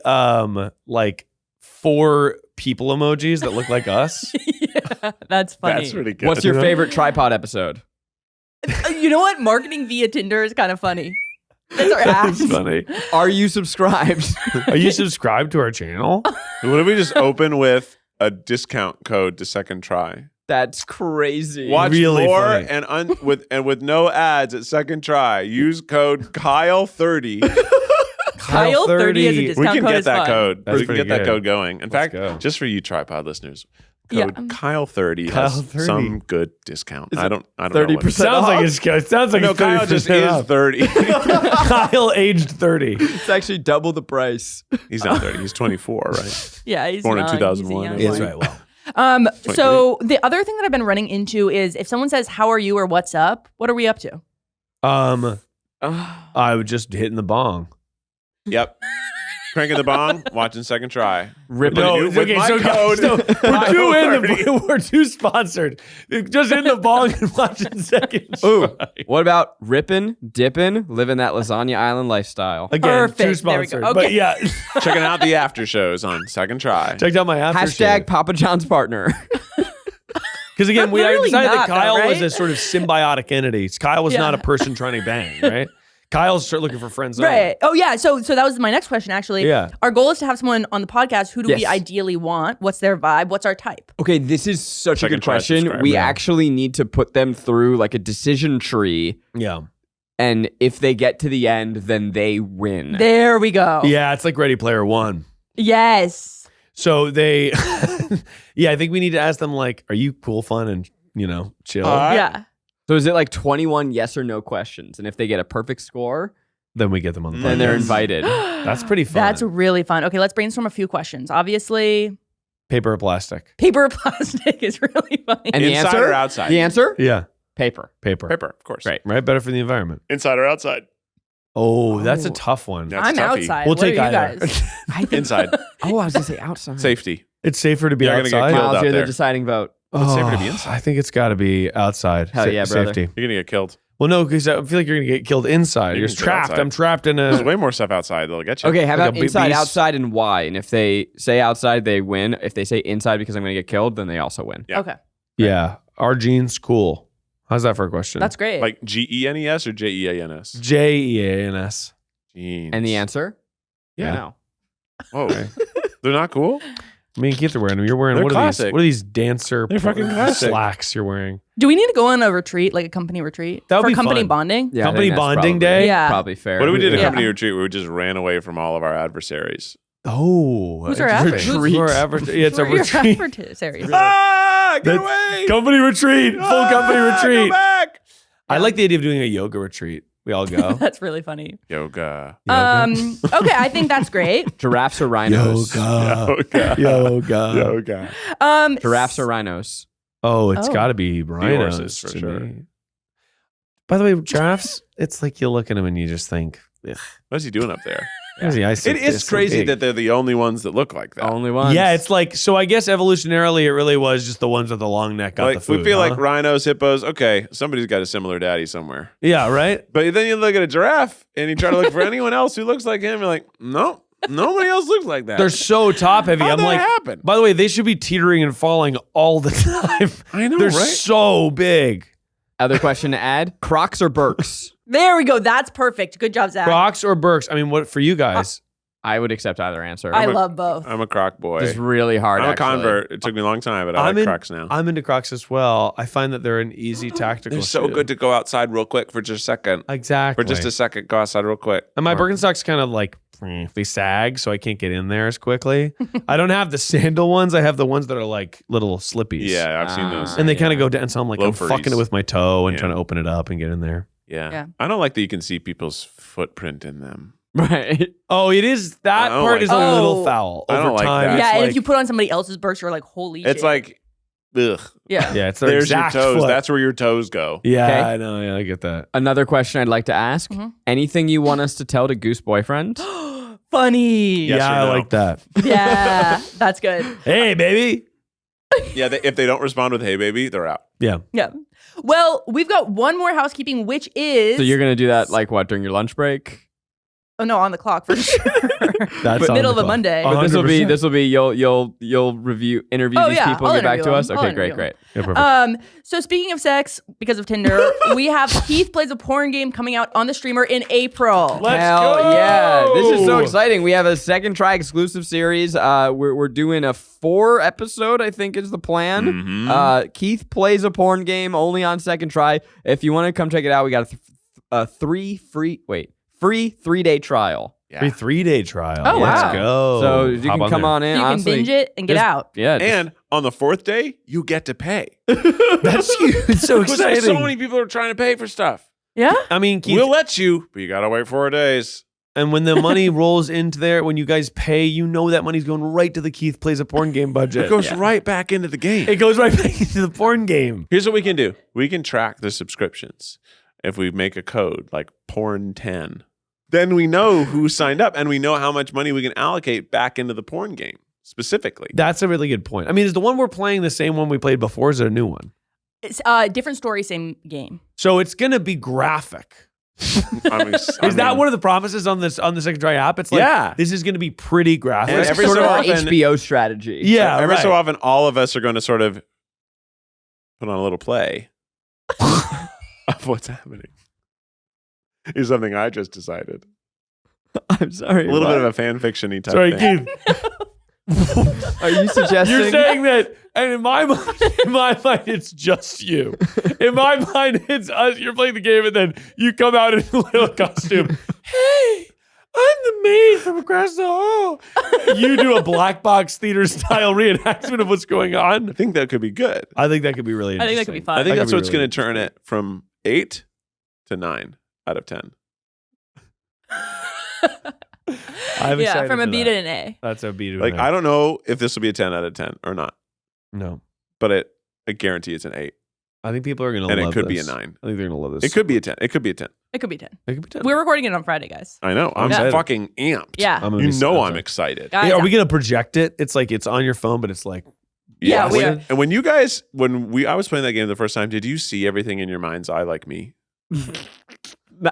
like 4 people emojis that look like us. Yeah, that's funny. That's really good. What's your favorite tripod episode? You know what? Marketing via Tinder is kind of funny. That's our act. That's funny. Are you subscribed? Are you subscribed to our channel? What if we just open with a discount code to second try? That's crazy. Watch Really more funny. with no ads at second try. Use code Kyle30. Kyle 30 as a discount We can code get is that fun. code. That's We can pretty get that good. code going. In fact, go. just for you tripod listeners, Yeah. code Kyle30 has Kyle30. some good discount. Is I it don't know. 30%? Sounds like it's good. Sounds like No, it's Kyle just is 30%. 30. Kyle aged 30. It's actually double the price. He's not 30. He's 24, right? Yeah, he's Born in young. 2001. He's a young That's boy. right. Well, So the other thing that I've been running into is if someone says "How are you?" or "What's up," what are we up to? I was just hitting the bong. Yep. Cranking the bong, watching second try. Ripping No, With okay, my so, code, so we're too in Kyle30. the we're too sponsored. Just in the bong and watching second Ooh, try. what about ripping, dipping, living that lasagna island lifestyle? Again, Perfect. too There we go. sponsored. Okay. But yeah, Checking out the after shows on second try. checked out my after Hashtag Papa John's partner. Because again, we Literally decided that not, though, Kyle was right? a sort of symbiotic entity. Kyle was Yeah. not a person trying to bang, right? Kyle's looking for friends. Right. Oh yeah. So that was my next question. Actually, Yeah. Our goal is to have someone on the podcast. Who do we Yes. ideally want? What's their vibe? What's our type? Okay, this is such a Second good try, question. subscribe, We yeah. actually need to put them through like a decision tree, Yeah. and if they get to the end, then they win. There we go. Yeah, it's like Ready Player One. Yes. So they, yeah, I think we need to ask them like, are you cool, fun, and chill? Yeah. So is it like 21 yes or no questions? And if they get a perfect score, Then we get them on the then podcast. they're invited. That's pretty fun. That's really fun. Okay, let's brainstorm a few questions. Obviously, Paper or plastic? paper or plastic is really funny. And the Inside answer? or outside? The answer? Yeah, Paper. paper. Paper, of course. Right. Right, better for the environment. Inside or outside? Oh, that's a Oh. tough one. That's I'm toughy. outside. We'll What take are you either. guys? I think Inside. Oh, I was gonna say outside. Safety. It's safer to be You're gonna get outside. killed. Miles, out you're the there. deciding vote. Oh, safer to be inside. I think it's got to be outside. Hell yeah, brother. Safety. You're going to get killed. Well, no, because I feel like you're gonna get killed inside. You You're can get trapped. outside. I'm trapped in There's a. way more stuff outside that'll get you. Okay, how Like about a big inside, beast. outside, and why? And if they say outside, they win. If they say inside because I'm going to get killed, then they also win. Yeah. Okay, Yeah, our genes cool. How's that for a question? that's great. Like GENES or JEANS? JEANS. Genes. And the answer? Yeah. No. Whoa. They're not cool? Me and Keith are wearing them. You're wearing They're what classic. are these? What are these dancer? They're fucking classic. slacks you're wearing. Do we need to go on a retreat, like a company retreat, That would for be company fun. bonding? Yeah, I Company think that's bonding probably- day? Yeah. Probably fair. What if we did a Yeah. company retreat where we just ran away from all of our adversaries? Oh, Who's our interesting. adversary? Who's our adversary? Yeah, it's a Who are your retreat. adversaries? Ah, get That's- away! Company retreat. Full company retreat. Go back! I like the idea of doing a yoga retreat. We all go. That's really funny. Yoga. Okay, I think that's great. Giraffes or rhinos? Yoga. Yoga. Giraffes or rhinos? Oh, it's Oh. got to be rhinos horses, for to sure. me. By the way, giraffes, it's like you look at them and you just think, ugh. What's he doing up there? Where's the ice? It They're is so crazy big. that they're the only ones that look like that. Only one. Yeah, it's like, so I guess evolutionarily it really was just the ones with the long neck got Like the food. we feel huh? like rhinos, hippos. Okay, somebody's got a similar daddy somewhere. Yeah, right? But then you look at a giraffe and you try to look for anyone else who looks like him. You're like, no, nobody else looks like that. They're so top heavy. How'd I'm that like, happen? by the way, they should be teetering and falling all the time. I know, They're right? so big. Other question to add: Crocs or Birks? There we go. That's perfect. Good job, Zach. Crocs or Birks? I mean, what for you guys? I would accept either answer. I love both. I'm a Croc boy. It's really hard. I'm a actually. convert. It took me a long time, but I like Crocs now. I'm into Crocs as well. I find that they're an easy tactical. They're so shoe. good to go outside real quick for just a second. Exactly. For just a second, go outside real quick. And my Birkenstocks kind of like they sag, so I can't get in there as quickly. I don't have the sandal ones. I have the ones that are like little slippies. Yeah, I've seen those. And they kind Yeah. of go down. So I'm like, Loafers. I'm fucking it with my toe and Yeah. trying to open it up and get in there. Yeah. I don't like that you can see people's footprint in them. Right. Oh, it is. That I don't part like is a that. little Oh. foul. I don't Over like time, that. it's Yeah, and like- if you put on somebody else's Birks, you're like, holy shit. It's like, ugh. yeah. yeah, it's their There's your exact toes. foot. That's where your toes go. Yeah, Okay. I know. Yeah, I get that. Another question I'd like to ask: Mhm. Anything you want us to tell to Goose boyfriend? Funny. Yes yeah, or I no? like that. Yeah, that's good. Hey, baby. Yeah, if they don't respond with "Hey, baby," they're out. Yeah. Yeah. Well, we've got one more housekeeping, which is So you're gonna do that like what during your lunch break? oh no, on the clock for sure. That's on middle the of a clock. Monday. Oh, But this will 100%. be you'll review interview Oh, these yeah, people I'll and get back interview to us. them. I'll Okay, great, interview great. Yeah, perfect. So speaking of sex, because of Tinder, we have Keith Plays a Porn Game coming out on the streamer in April. Let's Hell go! yeah! This is so exciting. We have a second try exclusive series. We're doing a 4-episode, I think is the plan. Mhm. Keith Plays a Porn Game only on second try. If you want to come check it out, we got a free 3-day trial. Yeah. Free 3-day trial. Oh, Let's wow. go. So you Hop can come there. on in. So you honestly, can binge it and get just- out. Yeah. just- And on the 4th day, you get to pay. That's huge. It's so Because there's exciting. so many people are trying to pay for stuff. Yeah? I mean, Keith, We'll let you, but you gotta wait 4 days. and when the money rolls into there, when you guys pay, you know that money's going right to the Keith Plays a Porn Game budget. It goes right back into the game. It goes right back into the porn game. Here's what we can do. We can track the subscriptions. If we make a code like porn10, then we know who signed up and we know how much money we can allocate back into the porn game specifically. That's a really good point. I mean, is the one we're playing the same one we played before? Or is it a new one? It's different story, same game. So it's going to be graphic. Is that one of the promises on the second try app? It's like, Yeah. this is going to be pretty graphic. And It's every sort so of an often- HBO strategy. yeah, every right. so often, all of us are going to sort of put on a little play of what's happening. Is something I just decided. I'm sorry. A little what? bit of a fan fiction-y type Sorry, thing. Keith. Are you suggesting? You're saying that, and in my mind, it's just you. In my mind, it's us. You're playing the game, and then you come out in a little costume. Hey, I'm the maid from across the hall. You do a black box theater style reenactment of what's going I on. think that could be good. I think that could be really I interesting. think that could be fun. I think That that's could be what's really going to turn it from 8 to 9 out of 10. I'm Yeah, excited from a for B that. to an A. That's a B to Like, an I A. don't know if this will be a 10 out of 10 or not, No. but I guarantee it's an 8. I think people are going to And love it could be this. a 9. I think they're going to love this. It could be a 10. It could be a 10. It could be 10. It could be 10. We're recording it on Friday, guys. I know. I'm excited. fucking amped. Yeah. I'm gonna You be know so I'm excited. excited. Guys, Are we going to project it? It's like it's on your phone, but it's like Yeah, we are. And when you guys, I was playing that game the first time, did you see everything in your mind's eye like me?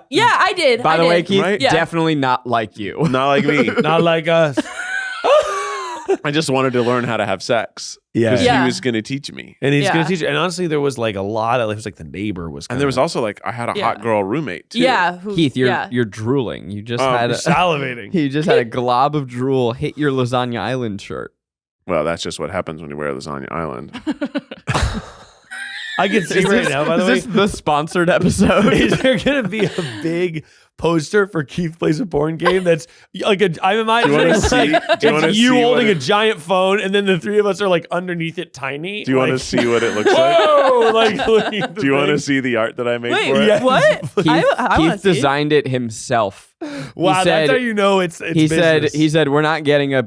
Yeah, I did. By I the did. way, Keith, Right? Yeah. definitely not like you. Not like me. not like us. I just wanted to learn how to have sex. Yeah. Because Yeah. he was going to teach me. And he's Yeah. going to teach you. And honestly, there was like a lot of, it was like the neighbor was And there was kinda also like, I had a Yeah. hot girl roommate too. Yeah. Who, Keith, yeah. you're drooling. You just Oh, had salivating. you just had a glob of drool hit your Lasagna Island shirt. Well, that's just what happens when you wear Lasagna Island. I can see right now, by the way. Is this the sponsored episode? Is there going to be a big poster for Keith Plays a Porn Game that's like I'm imagining it's you holding a giant phone and then the three of us are like underneath it tiny. Do you want to see what it looks like? Whoa! Like, do you want to see the art that I made Wait, for it? Yes. what? I wanna Keith see. designed it himself. Wow, said- that's how you know it's He business. said we're not getting a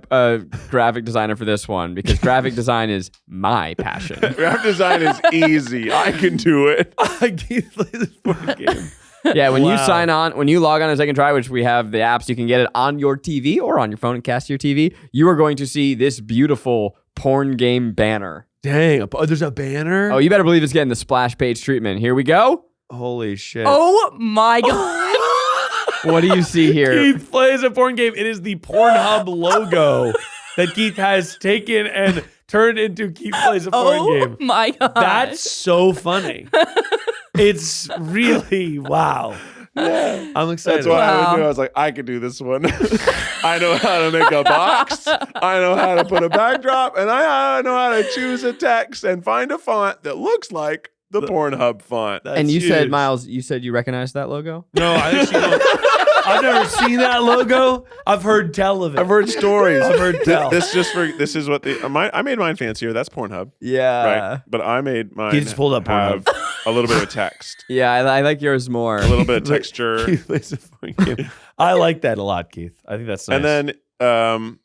graphic designer for this one because graphic design is my passion. Graphic design is easy. I can do it. Keith Plays a Porn Game. Yeah, when you Wow. sign on, when you log on as I Can Try, which we have the apps, you can get it on your TV or on your phone and cast to your TV. You are going to see this beautiful porn game banner. Dang, there's a banner? Oh, you better believe it's getting the splash page treatment. Here we go. Holy shit. Oh my god. What do you see here? Keith Plays a Porn Game. It is the Pornhub logo that Keith has taken and turned into Keith Plays a Porn Game. Oh my god. That's so funny. It's really, wow. I'm excited. That's what I Wow. would do. I was like, I could do this one. I know how to make a box. I know how to put a backdrop. And I know how to choose a text and find a font that looks like the Pornhub font. That's And you huge. said, Miles, you said you recognized that logo? No, I've never seen that logo. I've heard tell of it. I've heard stories. I've heard tell. This is what I made mine fancier. That's Pornhub, Yeah. right? But I made mine. He just pulled up have a little bit of text, Yeah, I like yours more. a little bit of texture, Keith Plays a Porn Game. I like that a lot, Keith. I think that's nice. and then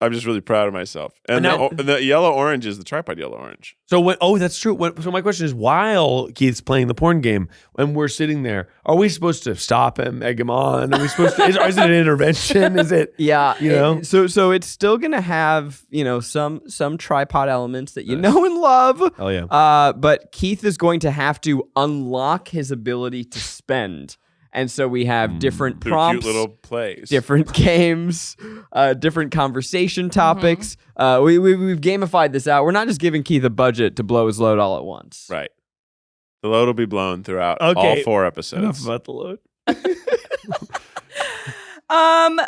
I'm just really proud of myself. And Now- the yellow orange is the tripod yellow orange. So that's true. So my question is, while Keith's playing the porn game and we're sitting there, are we supposed to stop him, egg him on? Are we supposed to? Is it an intervention? Is it? Yeah, You know? So it's still gonna have some tripod elements that you know and love. Hell yeah. But Keith is going to have to unlock his ability to spend, and so we have different They're prompts, cute little plays. different games, different conversation topics. We've gamified this out. We're not just giving Keith a budget to blow his load all at once. Right. The load will be blown throughout all Okay. 4 Enough episodes. about the load.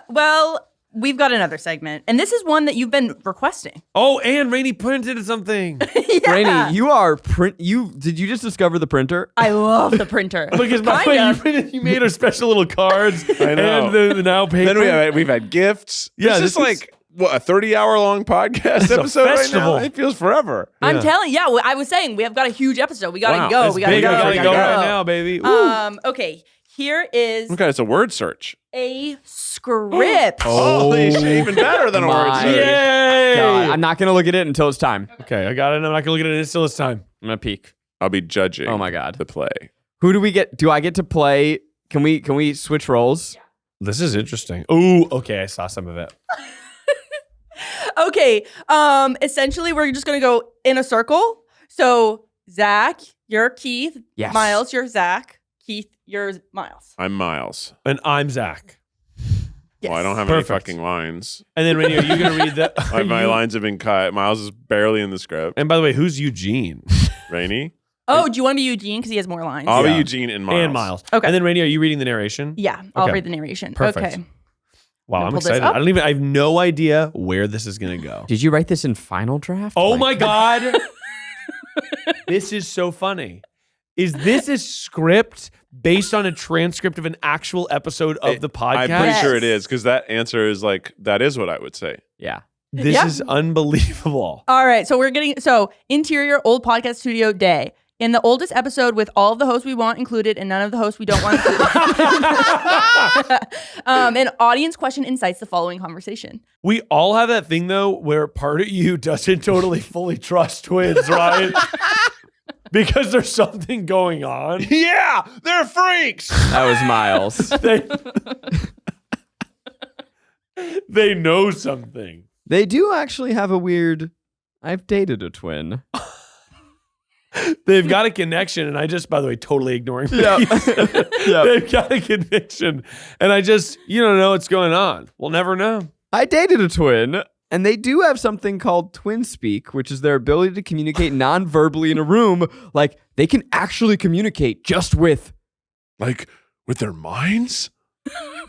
Well, we've got another segment, and this is one that you've been requesting. Oh, and Rainie printed something. Yeah. Rainie, you are did you just discover the printer? I love the printer. Because by the way, you made her special little cards I know. and the now paper. Then we've had gifts. Yeah, this is this like a 30-hour-long podcast It's a episode right festival. now. It feels forever. I'm Yeah. telling you, yeah, I was saying we have got a huge episode. We gotta Wow, go. It's We gotta big. go. I gotta We go gotta right go. now, baby. Woo. Okay, here is Okay, it's a word search. a script. Holy shit, even better than a word My search. Yay! God, I'm not gonna look at it until it's time. Okay, I got it. I'm not gonna look at it until it's time. I'm gonna peek. I'll be judging. Oh my God. the play. Who do we get? Do I get to play? Can we switch roles? This is interesting. Ooh, okay, I saw some of it. Okay, essentially we're just gonna go in a circle. So Zach, you're Keith. Yes. Miles, you're Zach. Keith, you're Miles. I'm Miles. And I'm Zach. Yes. Well, I don't have Perfect. any fucking lines. And then Rainie, are you gonna read that? My lines have been cut. Miles is barely in the script. And by the way, who's Eugene? Rainey? Oh, do you want to be Eugene because he has more lines? I'll Yeah. be Eugene and Miles. And Miles. Okay. And then Rainie, are you reading the narration? Yeah, I'll Okay. read the narration. Perfect. Okay. Wow, Gonna I'm pull this excited. up. I have no idea where this is gonna go. Did you write this in Final Draft? Oh Like- my God. This is so funny. Is this a script based on a transcript of an actual episode of the podcast? I'm pretty Yes. sure it is because that answer is like, that is what I would say. Yeah. This Yeah. is unbelievable. All right, so interior old podcast studio day. In the oldest episode with all of the hosts we want included and none of the hosts we don't want included. An audience question incites the following conversation. We all have that thing though where part of you doesn't totally fully trust twins, right? Because there's something going on. Yeah, they're freaks. That was Miles. They know something. They do actually have a weird. I've dated a twin. They've got a connection, and I just, by the way, totally ignoring me. Yep. They've got a connection, and I just, you don't know what's going on. We'll never know. I dated a twin, and they do have something called twin speak, which is their ability to communicate non-verbally in a room. Like they can actually communicate just with. Like with their minds?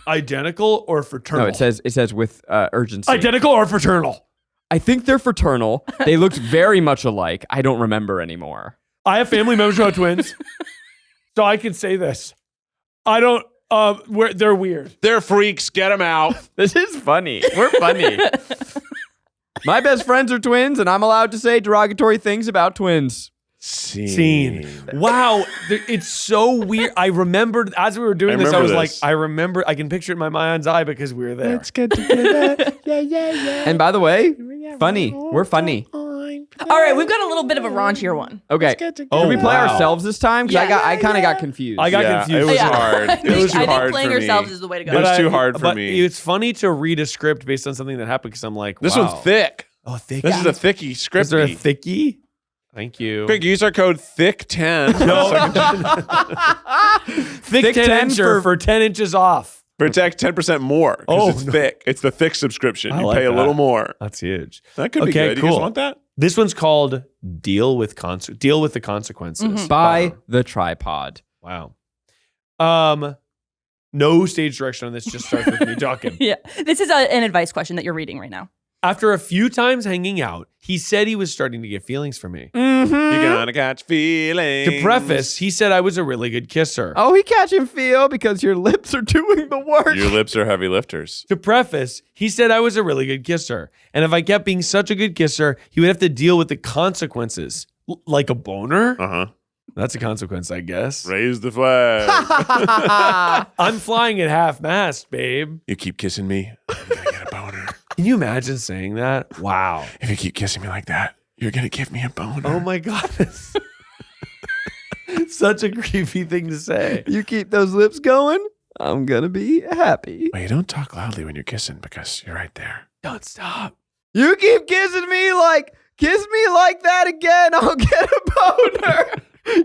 Identical or fraternal? No, it says with urgency. identical or fraternal. I think they're fraternal. They looked very much alike. I don't remember anymore. I have family members who are twins, so I can say this. I don't. They're weird. They're freaks. Get them out. This is funny. We're funny. My best friends are twins, and I'm allowed to say derogatory things about twins. Scene. Wow, it's so weird. I remembered as we were doing this, I was like, I can picture it in my mind's eye because we were there. Let's get together. Yeah. And by the way, funny. We're funny. All right, we've got a little bit of a raunchier one. Okay. Can we play ourselves this time? Because I kind of got confused. I got confused. It was hard. It was too I hard think playing for me. ourselves is the way to go. It was too hard for me. It's funny to read a script based on something that happened because I'm like, This wow. one's thick. Oh, thick. This is a thicky script. Is there a thickie? Thank you. Quick, use our code THICK10 Thick 10 incher for 10 inches off. Protect 10% more because it's thick. It's the thick subscription. I You like pay a that. little more. That's huge. That could be Okay, good. cool. You guys want that? This one's called Deal with the Consequences. By the tripod. Wow. No stage direction on this. Just starts with me talking. Yeah, this is an advice question that you're reading right now. After a few times hanging out, he said he was starting to get feelings for me. You're gonna catch feelings. To preface, he said I was a really good kisser. Oh, he catch and feel because your lips are doing the work. Your lips are heavy lifters. To preface, he said I was a really good kisser. And if I kept being such a good kisser, he would have to deal with the consequences. Like a boner? Uh-huh. That's a consequence, I guess. Raise the flag. I'm flying at half mast, babe. You keep kissing me, I'm gonna get a boner. Can you imagine saying that? Wow. If you keep kissing me like that, you're gonna give me a boner. Oh my God. Such a creepy thing to say. You keep those lips going, I'm going to be happy. Wait, don't talk loudly when you're kissing because you're right there. Don't stop. You keep kissing me like, kiss me like that again, I'll get a boner.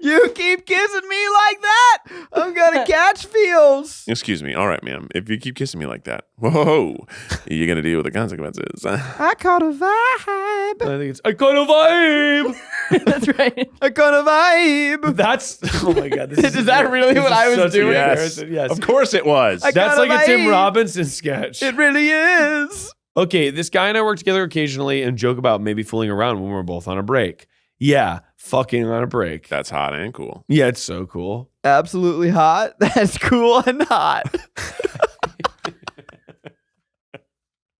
You keep kissing me like that, I'm going to catch feels. Excuse me. All right, ma'am. If you keep kissing me like that, whoa, you're gonna deal with the consequences. I caught a vibe. I think it's I got a vibe. That's right. I got a vibe. That's oh my God. This Is that really what I was such a doing? comparison. Yes. Of course it was. I That's got like a Tim vibe. Robinson sketch. It really is. Okay, this guy and I work together occasionally and joke about maybe fooling around when we're both on a break. Yeah, fucking on a break. That's hot and cool. Yeah, it's so cool. Absolutely hot. That's cool and hot.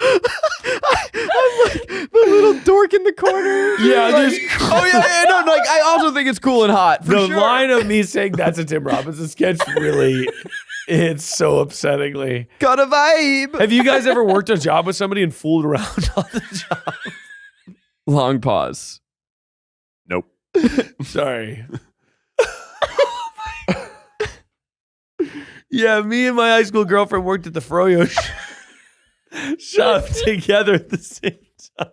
I'm like the little dork in the corner. Yeah, there's Oh yeah, no, like I also think it's cool and hot. For the sure. line of me saying that's a Tim Robinson sketch really, it's so upsettingly. Got a vibe. Have you guys ever worked a job with somebody and fooled around on the job? Long pause. Nope. Sorry. Yeah, me and my high school girlfriend worked at the Froyo shop together at the same time.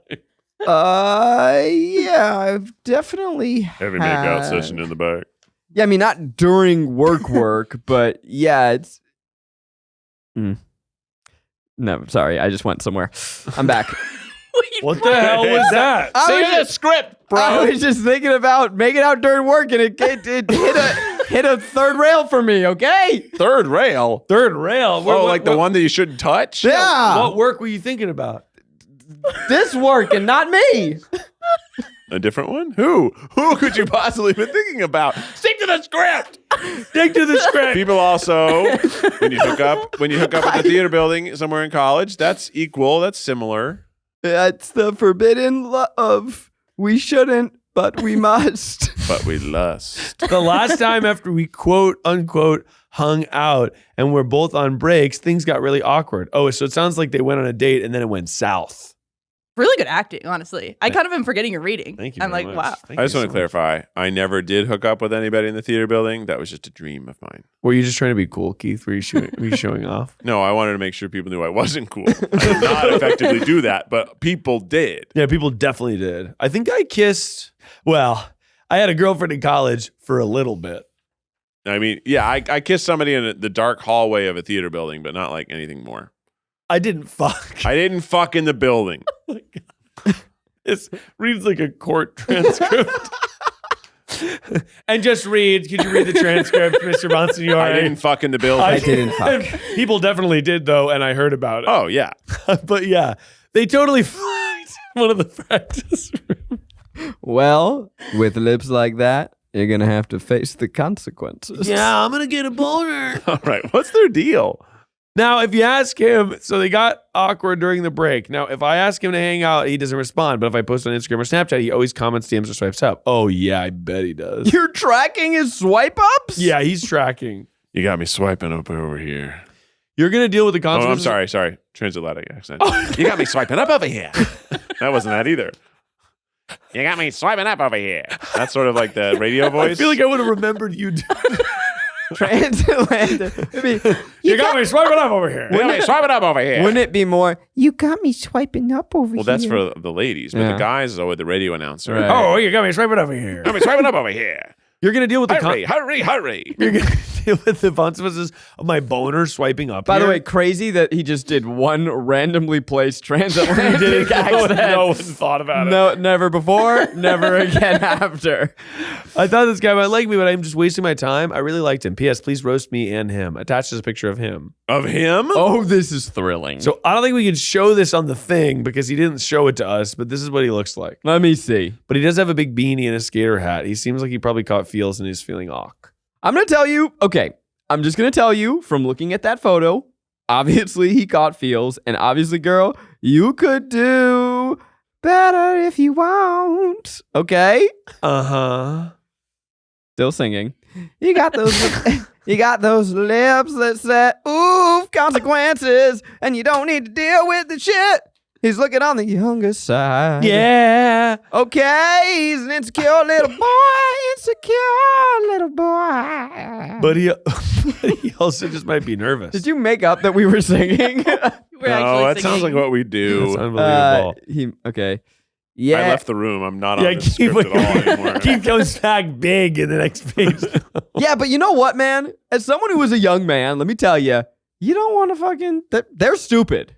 Yeah, I've definitely Heavy makeout session in the back. Yeah, I mean not during work, but yeah, it's. No, sorry, I just went somewhere. I'm back. What the hell was that? I was Say the script, bro. I was just thinking about making out during work, and it hit a third rail for me. Okay. Third rail. Third rail. Oh, like the one that you shouldn't touch? Yeah. What work were you thinking about? This work and not me. A different one? Who? Who could you possibly be thinking about? Stick to the script. Stick to the script. People also, when you hook up at the theater building somewhere in college, that's equal. That's similar. That's the forbidden love. We shouldn't, but we must. But we lust. The last time after we quote unquote hung out and we're both on breaks, things got really awkward. Oh, so it sounds like they went on a date and then it went south. Really good acting, honestly. I kind of am forgetting your reading. Thank you. I'm very like, much. wow. Thank I just you want to so clarify. I never did hook up with anybody in the theater building. That was just a dream of mine. much. Were you just trying to be cool, Keith? Were you showing off? No, I wanted to make sure people knew I wasn't cool. I did not effectively do that, but people did. Yeah, people definitely did. I think I kissed. Well, I had a girlfriend in college for a little bit. I mean, yeah, I kissed somebody in the dark hallway of a theater building, but not like anything more. I didn't fuck. I didn't fuck in the building. It reads like a court transcript. And just read. Could you read the transcript, Mr. Monsignore? I didn't fuck in the building. I didn't fuck. People definitely did, though, and I heard about it. Oh, yeah. But yeah, they totally fucked. one of the practice rooms. Well, with lips like that, you're going to have to face the consequences. Yeah, I'm going to get a boner. All right, what's their deal? Now, if you ask him, so they got awkward during the break. Now, if I ask him to hang out, he doesn't respond. But if I post on Instagram or Snapchat, he always comments, DMs, or swipes up. Oh, yeah, I bet he does. You're tracking his swipe ups? Yeah, he's tracking. You got me swiping up over here. You're going to deal with the Oh, I'm consequences. sorry. Transatlantic accent. You got me swiping up over here. That wasn't that either. You got me swiping up over here. That's sort of like the radio voice. I feel like I would have remembered you. Transatlantic. You got me swiping up over here. You got me swiping up over here. Wouldn't it be more, you got me swiping up over Well, here? that's for the ladies, but Yeah. the guys are with the radio announcer. Right. Oh, you got me swiping up over here. Got me swiping up over here. You're going to deal with the Hurry. You're going to deal with the consequences of my boner swiping up. By the here. way, crazy that he just did one randomly placed transatlantic no accent. one thought about it. No, never before, never again after. I thought this guy might like me, but I'm just wasting my time. I really liked him. P.S. Please roast me and him. Attached is a picture of him. Of him? Oh, this is thrilling. So I don't think we can show this on the thing because he didn't show it to us, but this is what he looks like. Let me see. But he does have a big beanie and a skater hat. He seems like he probably caught feels and he's feeling awk. I'm going to tell you, okay, I'm just going to tell you from looking at that photo, obviously he caught feels, and obviously, girl, you could do better if you want. Okay? Uh-huh. Still singing. You got those you got those lips that say, ooh, consequences, and you don't need to deal with the shit. He's looking on the younger side. Yeah. Okay, he's an insecure little boy. But he also just might be nervous. Did you make up that we were singing? We're No, actually that sounds like singing. what we do. That's unbelievable. Okay. Yeah. I left the room. I'm not on Yeah, this keep script at all anymore. Keep comes back big in the next page. Yeah, but you know what, man? As someone who was a young man, let me tell you, you don't want to fucking... They're stupid.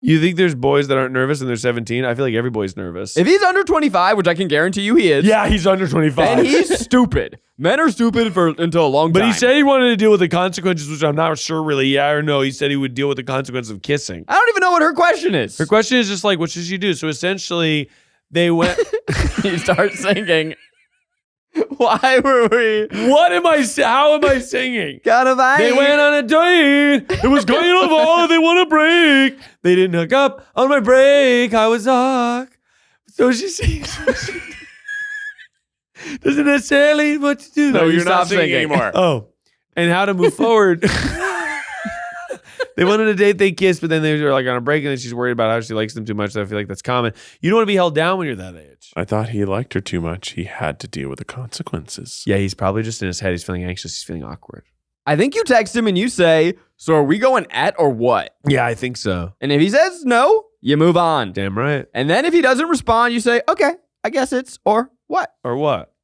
You think there's boys that aren't nervous and they're 17? I feel like every boy's nervous. If he's under 25, which I can guarantee you he is, Yeah, he's under 25. then he's stupid. Men are stupid until a long But time. he said he wanted to deal with the consequences, which I'm not sure really, yeah or no. He said he would deal with the consequences of kissing. I don't even know what her question is. Her question is just like, what should she do? So essentially, they went... You start singing. Why were we... What am I... How am I singing? Kind of They went on a date. It was kind of all they want to break. They didn't hook up on my break. I was awk. So she sings. Doesn't necessarily what to do. No, you you're not stop singing singing. anymore. Oh, and how to move forward. They went on a date, they kissed, but then they were like on a break, and then she's worried about how she likes them too much. So I feel like that's common. You don't want to be held down when you're that age. I thought he liked her too much. He had to deal with the consequences. Yeah, he's probably just in his head. He's feeling anxious. He's feeling awkward. I think you text him and you say, so are we going at or what? Yeah, I think so. And if he says no, you move on. Damn right. And then if he doesn't respond, you say, okay, I guess it's or what? Or what?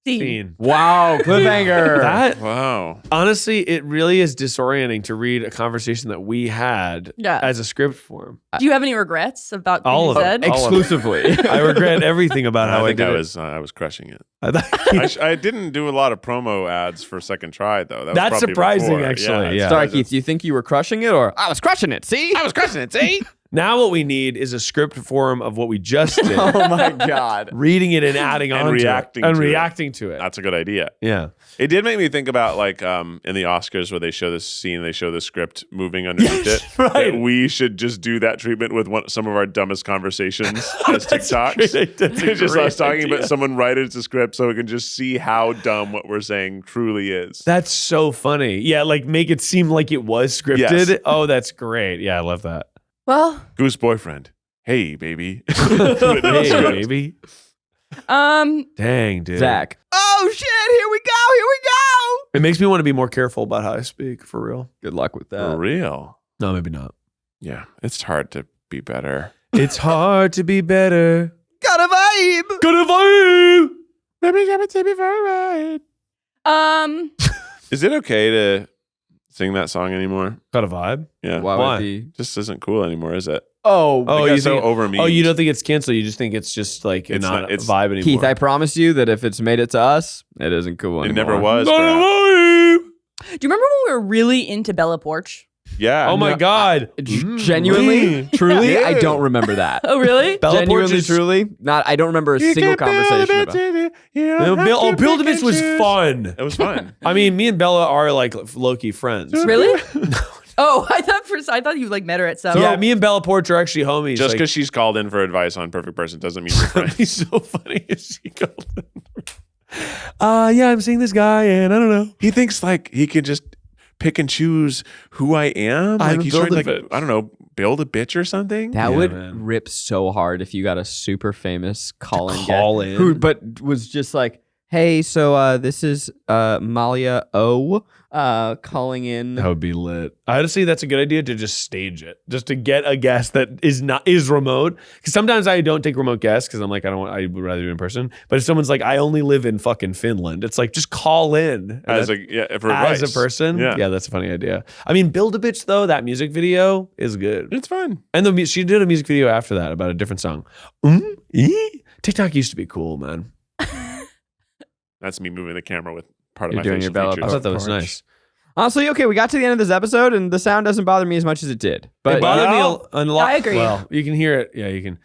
Scene. Scene. Wow, cliffhanger. That Wow. honestly, it really is disorienting to read a conversation that we had Yeah. as a script form. Do you have any regrets about All what of you it. said? All of it. Exclusively. I regret everything about how I I think did I was crushing it. it. I thought- I didn't do a lot of promo ads for Second Try though. That was That's probably surprising, before. actually, yeah. Sorry, Keith, do you think you were crushing it or I was crushing it? See? I was crushing it. See? Now what we need is a script form of what we just did. Oh my God. Reading it and adding And on reacting to it. And to it. reacting to it. That's a good idea. Yeah. It did make me think about like in the Oscars where they show this scene, they show the script moving underneath Yes, it. right. That we should just do that treatment with some of our dumbest conversations as TikToks. That's a It's just great us talking idea. about someone write it as a script so we can just see how dumb what we're saying truly is. That's so funny. Yeah, like make it seem like it was scripted. Yes. Oh, that's great. Yeah, I love that. Well, Goose boyfriend. Hey, baby. Hey, baby. Dang, dude. Zach. Oh shit, here we go. It makes me want to be more careful about how I speak, for real. Good luck with For that. real. No, maybe not. Yeah, it's hard to be better. It's hard to be better. Got a vibe. Good vibe. Is it okay to sing that song anymore? Got a vibe? Yeah. Why Why? would he? Just isn't cool anymore, is it? Oh, Oh, It got you so think? over me. Oh, you don't think it's canceled? You just think it's just like It's not not- a it's- vibe anymore. Keith, I promise you that if it's made it to us, it isn't cool It anymore. never was. Got a perhaps. vibe. do you remember when we were really into Bella Porch? Yeah. Oh my God. Genuinely, truly, Yeah. I don't remember that. Oh, really? Bella Genuinely, Porch is- truly, not. I don't remember a single conversation about it. Build-A-Bitch was fun. It was fun. I mean, me and Bella are like low-key friends. Really? Oh, I thought you like met her at some. Yeah, me and Bella Porch are actually homies. Just like, because she's called in for advice on Perfect Person doesn't mean you're friends. He's so funny. Is she called? Yeah, I'm seeing this guy, and I don't know. He thinks like he could just pick and choose who I am. I'm Like he's trying to, like, Build-A-Bitch. I don't know, build a bitch or something. That Yeah, would man. rip so hard if you got a super famous call-in call guest in. who, but was just like, "Hey, so this is Malia O calling in." That would be lit. Honestly, that's a good idea to just stage it, just to get a guest that is remote. Because sometimes I don't take remote guests because I'm like, I would rather do it in person. But if someone's like, I only live in fucking Finland, it's like just call in As And for advice. as a person. Yeah. That's a funny idea. I mean, Build-A-Bitch though, that music video is good. It's fun. And she did a music video after that about a different song. TikTok used to be cool, man. That's me moving the camera with part of You're my doing facial your Bella I features. thought that was Porch. nice. Honestly, okay, we got to the end of this episode, and the sound doesn't bother me as much as it did. It But bothered me a lot. I agree. Well, you can hear it. Yeah, you can.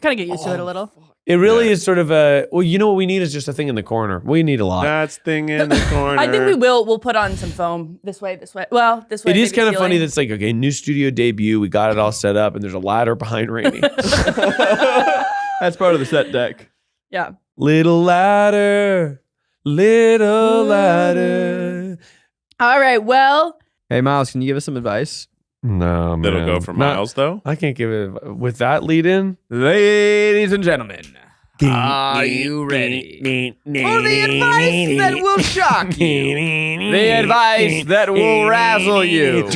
Kind of get used to it a little. It really Yeah. is sort of a. Well, you know what we need is just a thing in the corner. We need a lot. That's thing in the corner. I think we'll put on some foam this way. Well, this way. It is maybe kind of funny ceiling. that's like, okay, new studio debut. We got it all set up, and there's a ladder behind Rainie. that's part of the set deck. Yeah. Little ladder, little ladder. All right. Well, Hey, Miles, can you give us some advice? No, man. It'll go for Miles though. I can't give it with that lead in. Ladies and gentlemen, are you ready for the advice that will shock you? The advice that will razzle you. A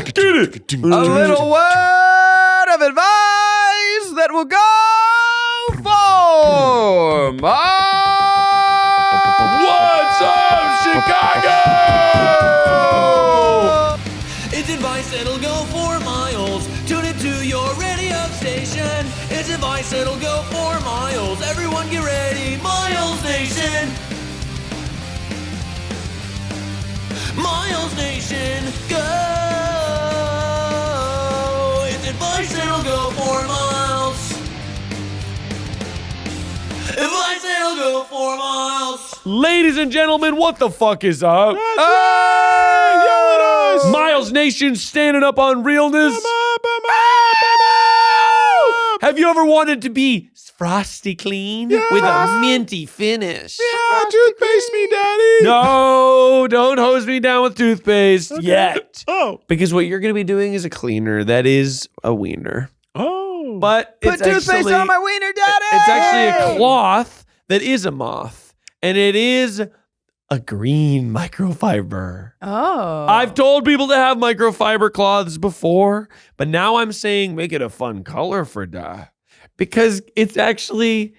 little word of advice that will go for What's up, Chicago? It's advice that'll go for miles. Tune it to your radio station. It's advice that'll go for miles. Everyone get ready, Miles Nation. Miles Nation, go. It's advice that'll go for miles. Advice that'll go for miles. Ladies and gentlemen, what the fuck is up? Miles Nation standing up on realness. Have you ever wanted to be frosty clean with a minty finish? Yeah, toothpaste me, daddy. No, don't hose me down with toothpaste yet. Oh. Because what you're going to be doing is a cleaner that is a wiener. Oh. But Put it's toothpaste actually, on my wiener, daddy! it's actually a cloth that is a moth. And it is a green microfiber. oh, I've told people to have microfiber cloths before, but now I'm saying make it a fun color for da. Because it's actually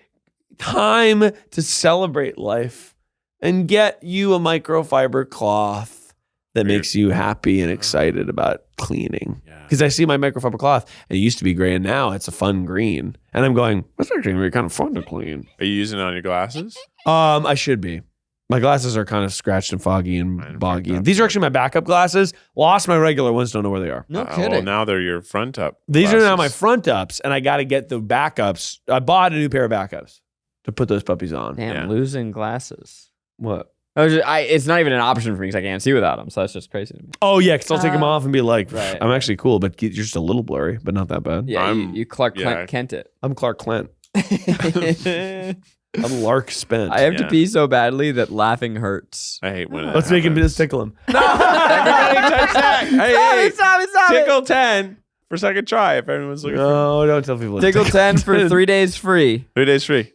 time to celebrate life and get you a microfiber cloth that makes you happy and excited about cleaning. Because I see my microfiber cloth, it used to be gray and now it's a fun green. And I'm going, that's actually gonna be kind of fun to clean. Are you using it on your glasses? I should be. My glasses are kind of scratched and foggy and Mine are boggy. fucked up. These are actually my backup glasses. Lost my regular ones, don't know where they are. No Well, kidding. now they're your front up. These are now my glasses. front ups, and I got to get the backups. I bought a new pair of backups to put those puppies on. Damn, Yeah. losing glasses. What? It's not even an option for me because I can't see without them, so that's just crazy to me. Oh, yeah, because I'll take them off and be like, Right. I'm actually cool, but you're just a little blurry, but not that bad. Yeah, you Clark yeah. Kent it. I'm Clark Clint. I'm Lark Spent. I have to Yeah. pee so badly that laughing hurts. I hate when it Let's make him happens. just tickle him. Everybody touch that. Hey, Stop it! tickle 10 for second try if everyone's looking for No, don't tell people. to Tickle 10 for 3 days free. 3 days free.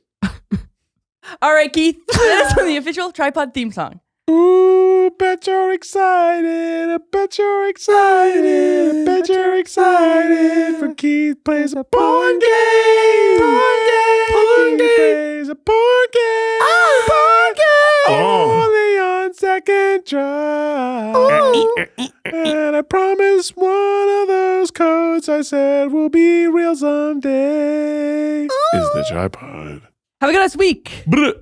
all right, Keith. That is from the official Tripod theme song. Ooh, bet you're excited. I bet you're excited. I bet you're excited. For Keith plays a porn game. Porn game. Keith plays a porn game. Porn game. Only on second try. And I promise one of those codes I said will be real someday. Is the tripod. Have a good ass week. Brr.